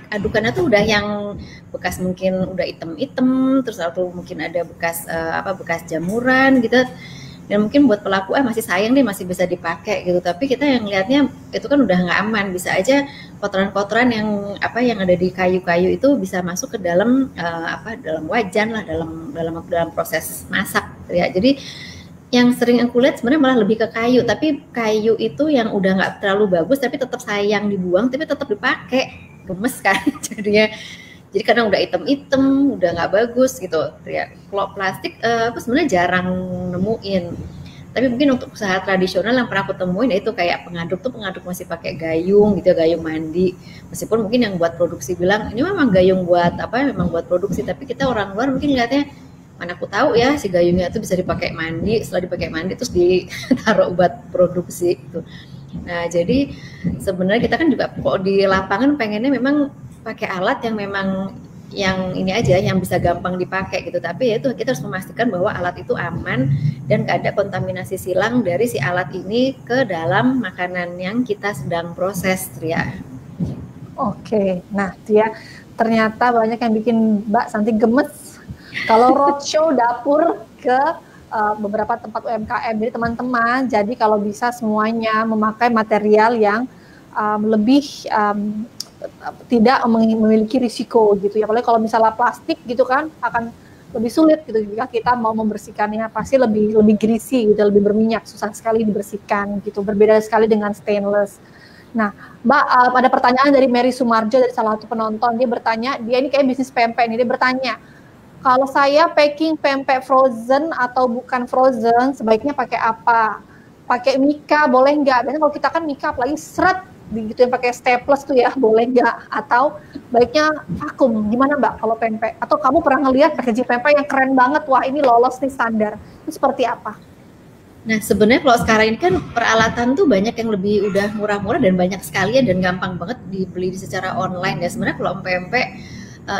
adukannya tuh udah yang bekas mungkin udah item-item, terus atau mungkin ada bekas bekas jamuran gitu. Dan mungkin buat pelaku masih sayang deh, masih bisa dipakai gitu. Tapi kita yang lihatnya itu kan udah nggak aman, bisa aja kotoran-kotoran yang ada di kayu-kayu itu bisa masuk ke dalam dalam wajan lah, dalam proses masak ya. Jadi yang sering aku lihat sebenarnya malah lebih ke kayu, tapi kayu itu yang udah nggak terlalu bagus tapi tetap sayang dibuang, tapi tetap dipakai, gemes kan jadinya. Jadi kadang udah item-item, udah nggak bagus gitu ya. Kalau plastik aku sebenarnya jarang nemuin, tapi mungkin untuk usaha tradisional yang pernah aku temuin itu kayak pengaduk masih pakai gayung gitu, gayung mandi. Meskipun mungkin yang buat produksi bilang ini memang gayung buat memang buat produksi, tapi kita orang luar mungkin lihatnya, mana aku tahu ya si gayungnya itu bisa dipakai mandi, setelah dipakai mandi terus ditaruh buat produksi gitu. Nah jadi sebenarnya kita kan juga kok di lapangan pengennya memang pakai alat yang memang yang ini aja, yang bisa gampang dipakai gitu. Tapi ya itu kita harus memastikan bahwa alat itu aman dan gak ada kontaminasi silang dari si alat ini ke dalam makanan yang kita sedang proses, Tria. Oke, nah Tia, ternyata banyak yang bikin Mbak Santi gemes kalau roadshow dapur ke beberapa tempat UMKM. Jadi teman-teman, jadi kalau bisa semuanya memakai material yang lebih tidak memiliki risiko gitu ya. Apalagi kalau misalnya plastik gitu kan akan lebih sulit gitu jika kita mau membersihkannya, pasti lebih greasy gitu, lebih berminyak, susah sekali dibersihkan gitu. Berbeda sekali dengan stainless. Nah, Mbak, ada pertanyaan dari Mary Sumarjo dari salah satu penonton. Dia bertanya, dia ini kayak bisnis pempek nih, dia bertanya, kalau saya packing pempek frozen atau bukan frozen, sebaiknya pakai apa? Pakai mika boleh nggak? Biasanya kalau kita kan mika apalagi seret gitu yang pakai staples tuh ya, boleh nggak? Atau baiknya vakum? Gimana Mbak kalau pempek? Atau kamu pernah ngelihat packaging pempek yang keren banget, wah ini lolos nih standar. Itu seperti apa? Nah sebenarnya kalau sekarang ini kan peralatan tuh banyak yang lebih udah murah-murah dan banyak sekali ya, dan gampang banget dibeli secara online ya. Sebenarnya kalau pempek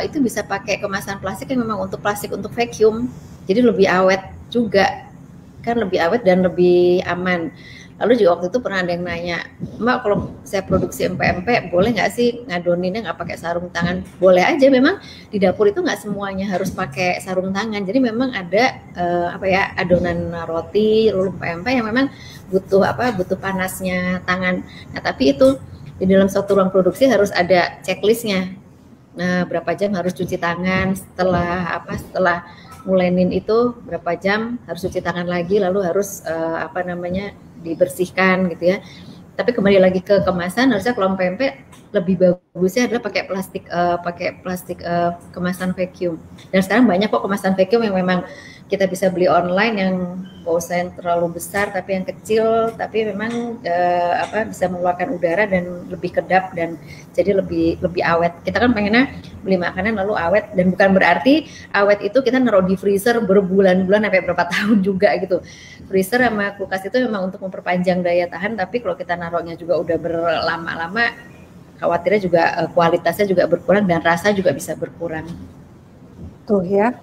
itu bisa pakai kemasan plastik yang memang untuk plastik untuk vacuum, jadi lebih awet juga kan, lebih awet dan lebih aman. Lalu juga waktu itu pernah ada yang nanya, Mbak kalau saya produksi empek-empek boleh nggak sih ngadoninnya nggak pakai sarung tangan? Boleh aja, memang di dapur itu nggak semuanya harus pakai sarung tangan. Jadi memang ada adonan roti, lalu empek-empek yang memang butuh panasnya tangan. Nah tapi itu di dalam suatu ruang produksi harus ada checklistnya. Nah berapa jam harus cuci tangan, setelah ngulenin itu berapa jam harus cuci tangan lagi, lalu harus dibersihkan gitu ya. Tapi kembali lagi ke kemasan, harusnya kalau pempek lebih bagusnya adalah pakai plastik kemasan vacuum. Dan sekarang banyak kok kemasan vacuum yang memang kita bisa beli online yang nggak usah yang terlalu besar tapi yang kecil, tapi memang bisa mengeluarkan udara dan lebih kedap dan jadi lebih awet. Kita kan pengennya beli makanan lalu awet, dan bukan berarti awet itu kita naruh di freezer berbulan-bulan sampai berapa tahun juga gitu. Freezer sama kulkas itu memang untuk memperpanjang daya tahan, tapi kalau kita naruhnya juga udah berlama-lama, khawatirnya juga kualitasnya juga berkurang dan rasa juga bisa berkurang. Tuh ya.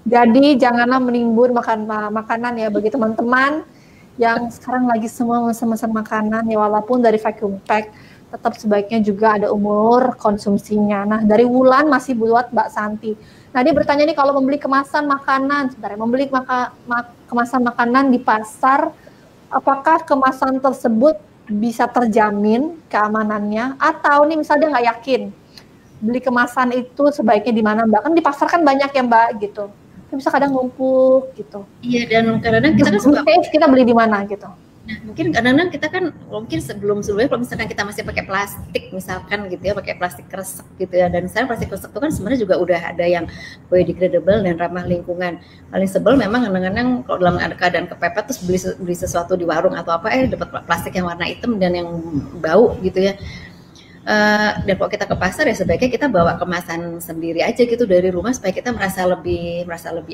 Jadi janganlah menimbun makanan ya bagi teman-teman yang sekarang lagi semua mesen-mesen makanan ya, walaupun dari vacuum pack, tetap sebaiknya juga ada umur konsumsinya. Nah, dari Wulan masih buat Mbak Santi. Nah, dia bertanya nih, kalau membeli kemasan makanan, sebenarnya membeli kemasan makanan di pasar, apakah kemasan tersebut bisa terjamin keamanannya, atau nih misalnya dia nggak yakin beli kemasan itu sebaiknya di mana, Mbak? Kan di pasar kan banyak ya, Mbak, gitu. Bisa kadang numpuk gitu. Iya, dan kadang-kadang kita kan suka kita beli di mana gitu. Nah, mungkin kadang-kadang kita kan mungkin sebelumnya kalau misalkan kita masih pakai plastik misalkan gitu ya, pakai plastik kresek gitu ya, dan sekarang plastik kresek itu kan sebenarnya juga udah ada yang biodegradable dan ramah lingkungan. Paling sebel memang kadang-kadang kalau dalam keadaan kepepet terus beli sesuatu di warung atau apa dapat plastik yang warna hitam dan yang bau gitu ya. Dan kalau kita ke pasar ya sebaiknya kita bawa kemasan sendiri aja gitu dari rumah supaya kita merasa lebih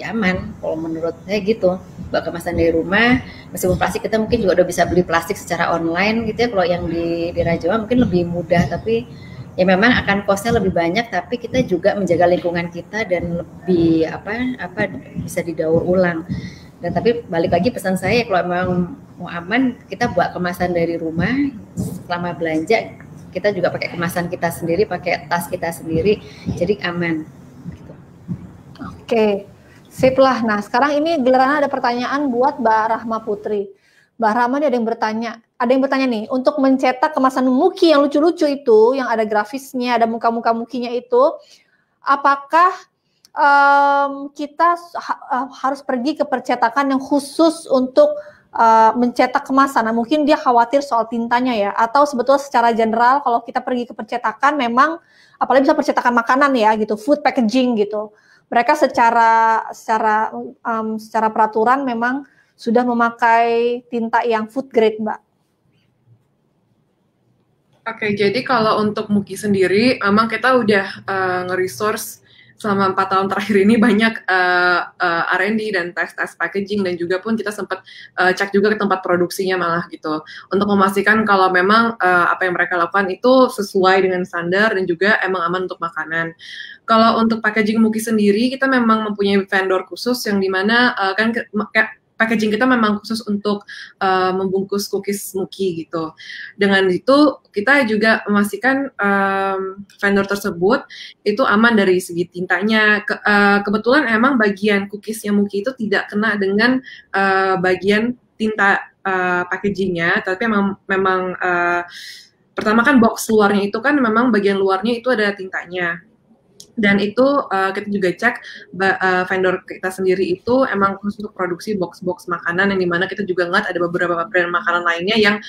aman. Kalau menurut saya gitu, bawa kemasan dari rumah. Meskipun plastik kita mungkin juga udah bisa beli plastik secara online gitu ya. Kalau yang di Rajawa mungkin lebih mudah, tapi ya memang akan costnya lebih banyak, tapi kita juga menjaga lingkungan kita dan lebih bisa didaur ulang. Dan tapi balik lagi pesan saya, kalau memang mau aman kita buat kemasan dari rumah. Selama belanja kita juga pakai kemasan kita sendiri, pakai tas kita sendiri, jadi aman. Gitu. Oke, sip lah. Nah, sekarang ini giliran ada pertanyaan buat Mbak Rahma Putri. Mbak Rahma ini ada yang bertanya nih, untuk mencetak kemasan Muki yang lucu-lucu itu, yang ada grafisnya, ada muka-muka Mukinya itu, apakah kita harus pergi ke percetakan yang khusus untuk mencetak kemasan? Nah, mungkin dia khawatir soal tintanya ya, atau sebetulnya secara general kalau kita pergi ke percetakan memang, apalagi bisa percetakan makanan ya gitu, food packaging gitu, mereka secara peraturan memang sudah memakai tinta yang food grade, Mbak. Oke, jadi kalau untuk Muki sendiri memang kita udah nge-resource selama 4 tahun terakhir ini banyak R&D dan tes packaging, dan juga pun kita sempat cek juga ke tempat produksinya malah gitu, untuk memastikan kalau memang apa yang mereka lakukan itu sesuai dengan standar dan juga emang aman untuk makanan. Kalau untuk packaging Muki sendiri, kita memang mempunyai vendor khusus yang dimana packaging kita memang khusus untuk membungkus cookies Muki gitu. Dengan itu kita juga memastikan vendor tersebut itu aman dari segi tintanya. Kebetulan emang bagian cookiesnya Muki itu tidak kena dengan bagian tinta packagingnya, tapi memang pertama kan box luarnya itu kan memang bagian luarnya itu ada tintanya. Dan itu kita juga cek vendor kita sendiri itu emang khusus untuk produksi box-box makanan, yang dimana kita juga ngeliat ada beberapa brand makanan lainnya yang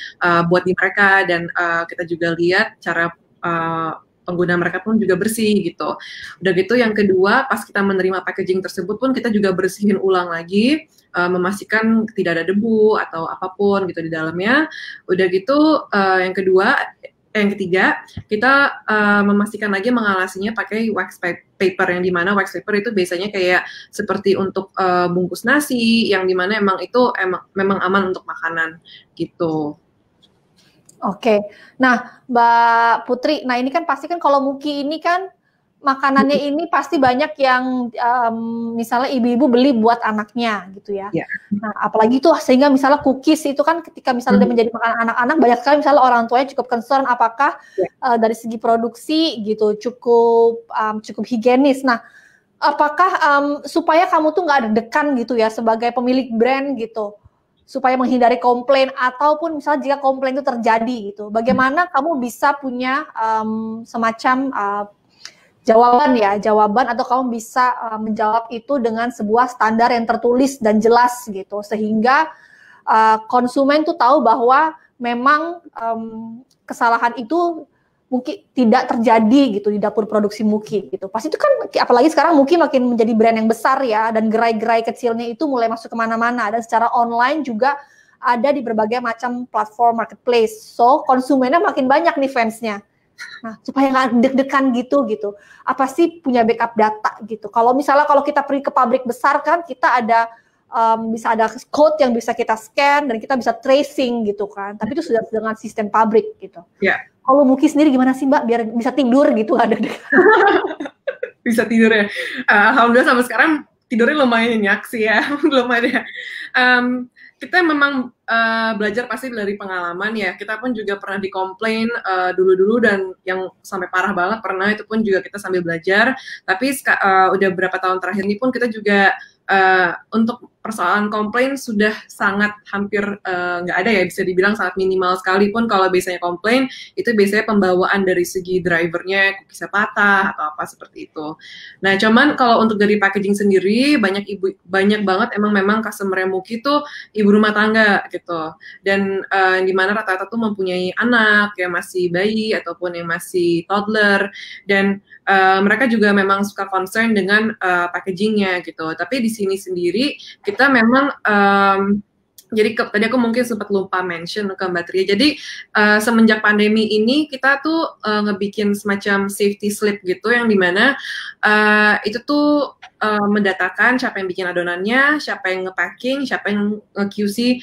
buat di mereka, dan kita juga lihat cara pengguna mereka pun juga bersih gitu. Udah gitu yang kedua, pas kita menerima packaging tersebut pun kita juga bersihin ulang lagi, memastikan tidak ada debu atau apapun gitu di dalamnya. Udah gitu yang ketiga, kita memastikan lagi mengalasinya pakai wax paper, yang dimana wax paper itu biasanya kayak seperti untuk bungkus nasi, yang dimana memang aman untuk makanan gitu. Oke, nah Mbak Putri, nah ini kan pasti kan kalau Muki ini kan makanannya ini pasti banyak yang misalnya ibu-ibu beli buat anaknya gitu ya. Yeah. Nah, apalagi tuh sehingga misalnya cookies itu kan ketika misalnya dia menjadi makanan anak-anak, banyak sekali misalnya orang tuanya cukup concern apakah dari segi produksi gitu cukup higienis. Nah, apakah supaya kamu tuh nggak deg-degan gitu ya sebagai pemilik brand gitu, supaya menghindari komplain, ataupun misalnya jika komplain itu terjadi gitu, bagaimana kamu bisa punya semacam jawaban atau kamu bisa menjawab itu dengan sebuah standar yang tertulis dan jelas gitu, sehingga konsumen tuh tahu bahwa memang kesalahan itu mungkin tidak terjadi gitu di dapur produksi Muki gitu. Pas itu kan apalagi sekarang Muki makin menjadi brand yang besar ya, dan gerai-gerai kecilnya itu mulai masuk kemana-mana, dan secara online juga ada di berbagai macam platform marketplace. So konsumennya makin banyak nih fansnya. Nah, supaya nggak deg-degan gitu. Apa sih punya backup data gitu. Kalau misalnya kalau kita pergi ke pabrik besar kan, kita ada bisa ada code yang bisa kita scan dan kita bisa tracing gitu kan. Tapi itu sudah dengan sistem pabrik gitu. Ya. Kalau Muki sendiri gimana sih Mbak biar bisa tidur gitu ada bisa tidur ya. Alhamdulillah sampai sekarang tidurnya lumayan nyenyak sih ya. Belum ada. Kita memang belajar pasti dari pengalaman ya. Kita pun juga pernah dikomplain dulu-dulu dan yang sampai parah banget pernah, itu pun juga kita sambil belajar. Tapi udah berapa tahun terakhir ini pun kita juga untuk persoalan komplain sudah sangat hampir nggak ada ya, bisa dibilang sangat minimal sekalipun. Kalau biasanya komplain itu biasanya pembawaan dari segi drivernya, cookiesnya patah atau apa seperti itu. Nah cuman kalau untuk dari packaging sendiri banyak banget emang memang customer Muki tuh ibu rumah tangga gitu, dan di mana rata-rata tuh mempunyai anak yang masih bayi ataupun yang masih toddler, dan mereka juga memang suka concern dengan packagingnya gitu. Tapi di sini sendiri kita memang jadi tadi aku mungkin sempat lupa mention ke Mbak Tria. Jadi semenjak pandemi ini kita tuh ngebikin semacam safety slip gitu, yang dimana itu tuh mendatakan siapa yang bikin adonannya, siapa yang nge-packing, siapa yang nge-QC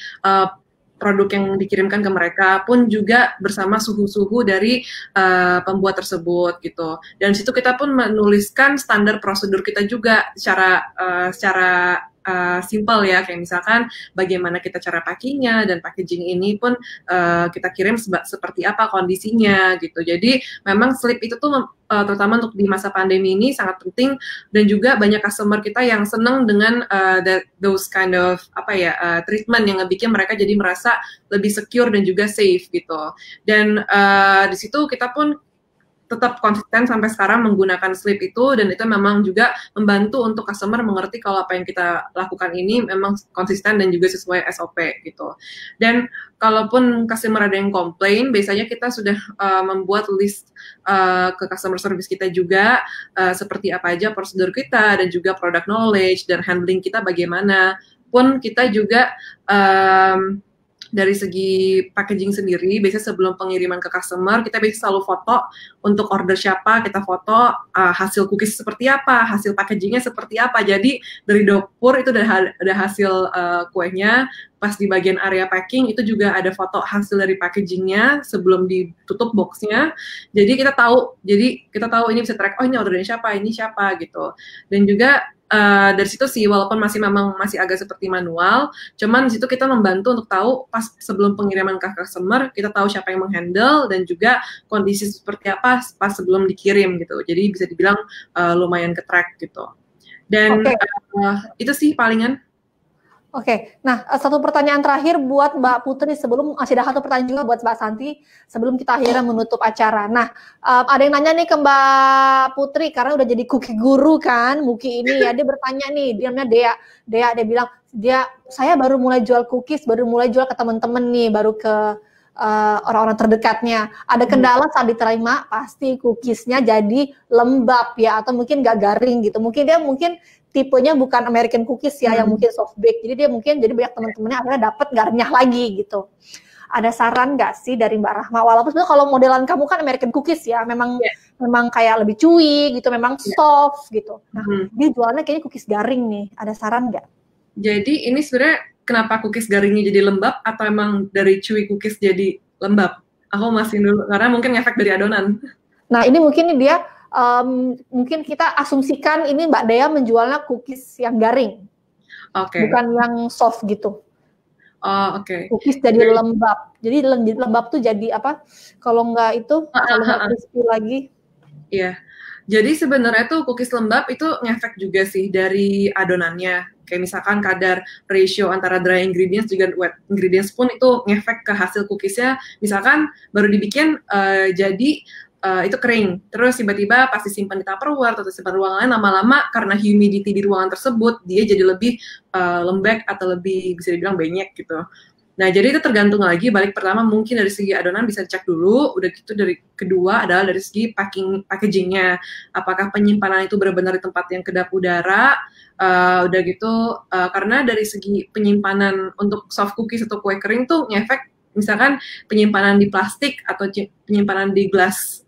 produk yang dikirimkan ke mereka, pun juga bersama suhu-suhu dari pembuat tersebut gitu. Dan situ kita pun menuliskan standar prosedur kita juga secara simple ya, kayak misalkan bagaimana kita cara packingnya, dan packaging ini pun kita kirim seperti apa kondisinya gitu. Jadi memang slip itu tuh terutama untuk di masa pandemi ini sangat penting, dan juga banyak customer kita yang seneng dengan those kind of treatment yang ngebikin mereka jadi merasa lebih secure dan juga safe gitu. Dan di situ kita pun tetap konsisten sampai sekarang menggunakan slip itu, dan itu memang juga membantu untuk customer mengerti kalau apa yang kita lakukan ini memang konsisten dan juga sesuai SOP gitu. Dan kalaupun customer ada yang komplain, biasanya kita sudah membuat list ke customer service kita juga seperti apa aja prosedur kita, dan juga product knowledge dan handling kita bagaimana. Pun kita juga dari segi packaging sendiri, biasanya sebelum pengiriman ke customer, kita biasanya selalu foto untuk order siapa, kita foto hasil cookies seperti apa, hasil packagingnya seperti apa. Jadi dari dapur itu ada hasil kuenya, pas di bagian area packing itu juga ada foto hasil dari packagingnya sebelum ditutup boxnya. Jadi kita tahu ini bisa track, oh ini ordernya siapa, ini siapa gitu. Dan juga dari situ sih, walaupun masih agak seperti manual, cuman di situ kita membantu untuk tahu pas sebelum pengiriman ke customer, kita tahu siapa yang menghandle dan juga kondisi seperti apa pas sebelum dikirim gitu. Jadi bisa dibilang lumayan ke track gitu. Dan itu sih palingan. Oke, nah satu pertanyaan terakhir buat Mbak Putri sebelum masih ada satu pertanyaan juga buat Mbak Santi sebelum kita akhirnya menutup acara. Nah, ada yang nanya nih ke Mbak Putri karena udah jadi cookie guru kan, Muki ini ya, dia bertanya nih, dia namanya Dea bilang saya baru mulai jual cookies, baru mulai jual ke teman-teman nih, baru ke orang-orang terdekatnya. Ada kendala saat diterima, pasti cookiesnya jadi lembab ya, atau mungkin gak garing gitu. Mungkin tipenya bukan American cookies ya, yang mungkin soft bake. Jadi dia mungkin jadi banyak teman-temannya akhirnya dapat nggak renyah lagi gitu. Ada saran nggak sih dari Mbak Rahma? Walaupun sebenarnya kalau modelan kamu kan American cookies ya, memang kayak lebih chewy gitu, memang soft gitu. Nah, dia jualannya kayaknya cookies garing nih. Ada saran nggak? Jadi ini sebenarnya kenapa cookies garingnya jadi lembab, atau emang dari chewy cookies jadi lembab? Aku masih dulu karena mungkin efek dari adonan. Nah ini mungkin dia mungkin kita asumsikan ini Mbak Dea menjualnya cookies yang garing, bukan yang soft gitu. Cookies jadi lembab. Jadi lembab tuh jadi apa? Kalau nggak itu, kalau nggak crispy lagi. Iya. Jadi sebenarnya tuh cookies lembab itu ngefek juga sih dari adonannya. Kayak misalkan kadar ratio antara dry ingredients juga wet ingredients pun itu ngefek ke hasil cookiesnya. Misalkan baru dibikin jadi itu kering, terus tiba-tiba pas disimpan di Tupperware atau disimpan ruangan, lama-lama karena humidity di ruangan tersebut dia jadi lebih lembek atau lebih bisa dibilang benyek gitu. Nah, jadi itu tergantung lagi, balik pertama mungkin dari segi adonan bisa dicek dulu, udah gitu dari kedua adalah dari segi packagingnya. Apakah penyimpanan itu benar-benar di tempat yang kedap udara, udah gitu, karena dari segi penyimpanan untuk soft cookies atau kue kering tuh ngefek, misalkan penyimpanan di plastik atau penyimpanan di gelas,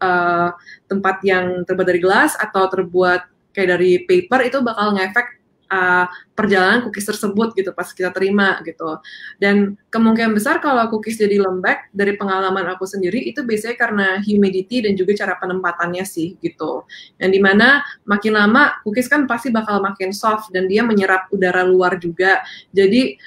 tempat yang terbuat dari gelas atau terbuat kayak dari paper, itu bakal ngefek perjalanan cookies tersebut gitu pas kita terima gitu. Dan kemungkinan besar kalau cookies jadi lembek, dari pengalaman aku sendiri itu biasanya karena humidity dan juga cara penempatannya sih gitu. Yang dimana makin lama cookies kan pasti bakal makin soft dan dia menyerap udara luar juga. Jadi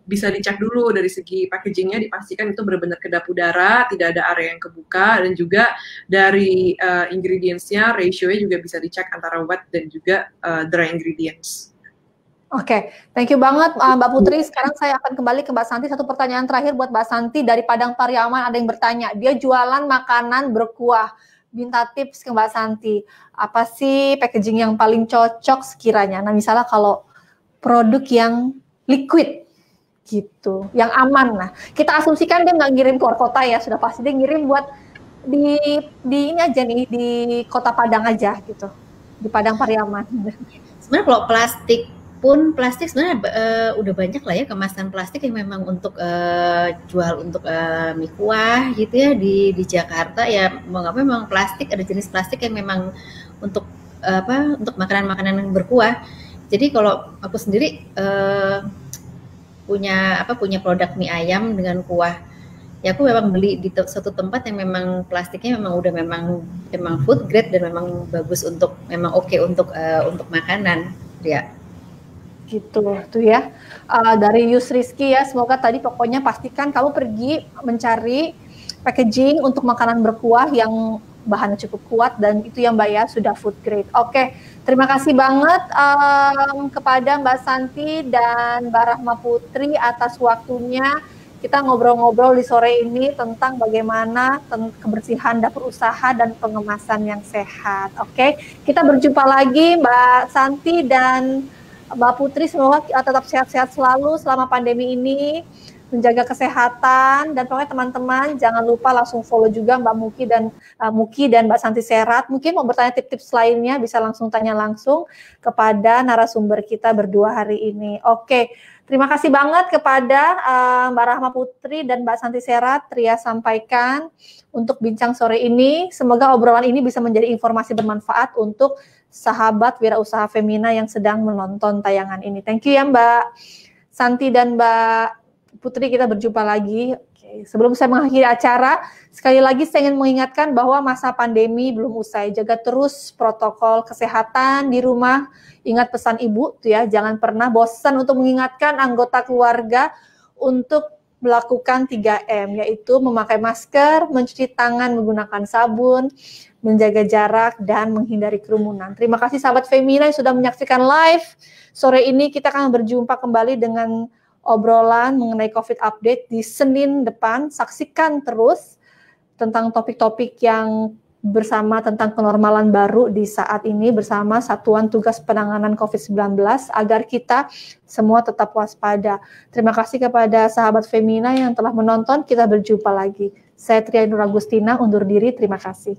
bisa dicek dulu dari segi packagingnya, dipastikan itu benar-benar kedap udara, tidak ada area yang kebuka, dan juga dari ingredients-nya, ratio-nya juga bisa dicek antara wet dan juga dry ingredients. Oke, thank you banget Mbak Putri. Sekarang saya akan kembali ke Mbak Santi. Satu pertanyaan terakhir buat Mbak Santi dari Padang Pariaman. Ada yang bertanya, dia jualan makanan berkuah. Minta tips ke Mbak Santi. Apa sih packaging yang paling cocok sekiranya? Nah, misalnya kalau produk yang liquid gitu, yang aman. Nah, kita asumsikan dia nggak ngirim keluar kota ya, sudah pasti dia ngirim buat di ini aja nih, di Kota Padang aja gitu, di Padang Pariaman. Sebenarnya kalau plastik sebenarnya udah banyak lah ya kemasan plastik yang memang untuk jual untuk mie kuah gitu ya di Jakarta ya, mau nggak memang plastik, ada jenis plastik yang memang untuk untuk makanan-makanan yang berkuah. Jadi kalau aku sendiri punya produk mie ayam dengan kuah, ya aku memang beli di suatu tempat yang memang plastiknya memang udah memang food grade dan memang bagus untuk memang oke untuk makanan ya. Gitu tuh ya, dari Yus Rizky ya, semoga tadi pokoknya pastikan kamu pergi mencari packaging untuk makanan berkuah yang bahannya cukup kuat dan itu yang Mbak ya sudah food grade. Oke, terima kasih banget kepada Mbak Santi dan Mbak Rahma Putri atas waktunya. Kita ngobrol-ngobrol di sore ini tentang bagaimana kebersihan dapur usaha dan pengemasan yang sehat. Oke, kita berjumpa lagi Mbak Santi dan Mbak Putri, semoga tetap sehat-sehat selalu selama pandemi ini, menjaga kesehatan, dan pokoknya teman-teman jangan lupa langsung follow juga Mbak Muki dan Mbak Santi Serat. Mungkin mau bertanya tips-tips lainnya bisa langsung tanya langsung kepada narasumber kita berdua hari ini. Oke, terima kasih banget kepada Mbak Rahma Putri dan Mbak Santi Serat, Tria sampaikan untuk bincang sore ini. Semoga obrolan ini bisa menjadi informasi bermanfaat untuk sahabat wirausaha Femina yang sedang menonton tayangan ini. Thank you ya Mbak Santi dan Mbak Putri, kita berjumpa lagi. Oke, sebelum saya mengakhiri acara, sekali lagi saya ingin mengingatkan bahwa masa pandemi belum usai. Jaga terus protokol kesehatan di rumah. Ingat pesan Ibu tuh ya, jangan pernah bosan untuk mengingatkan anggota keluarga untuk melakukan 3M, yaitu memakai masker, mencuci tangan menggunakan sabun, menjaga jarak, dan menghindari kerumunan. Terima kasih sahabat Femina yang sudah menyaksikan live. Sore ini kita akan berjumpa kembali dengan obrolan mengenai COVID update di Senin depan. Saksikan terus tentang topik-topik yang bersama tentang kenormalan baru di saat ini bersama Satuan Tugas Penanganan COVID-19 agar kita semua tetap waspada. Terima kasih kepada sahabat Femina yang telah menonton. Kita berjumpa lagi. Saya Tria Nur Agustina undur diri. Terima kasih.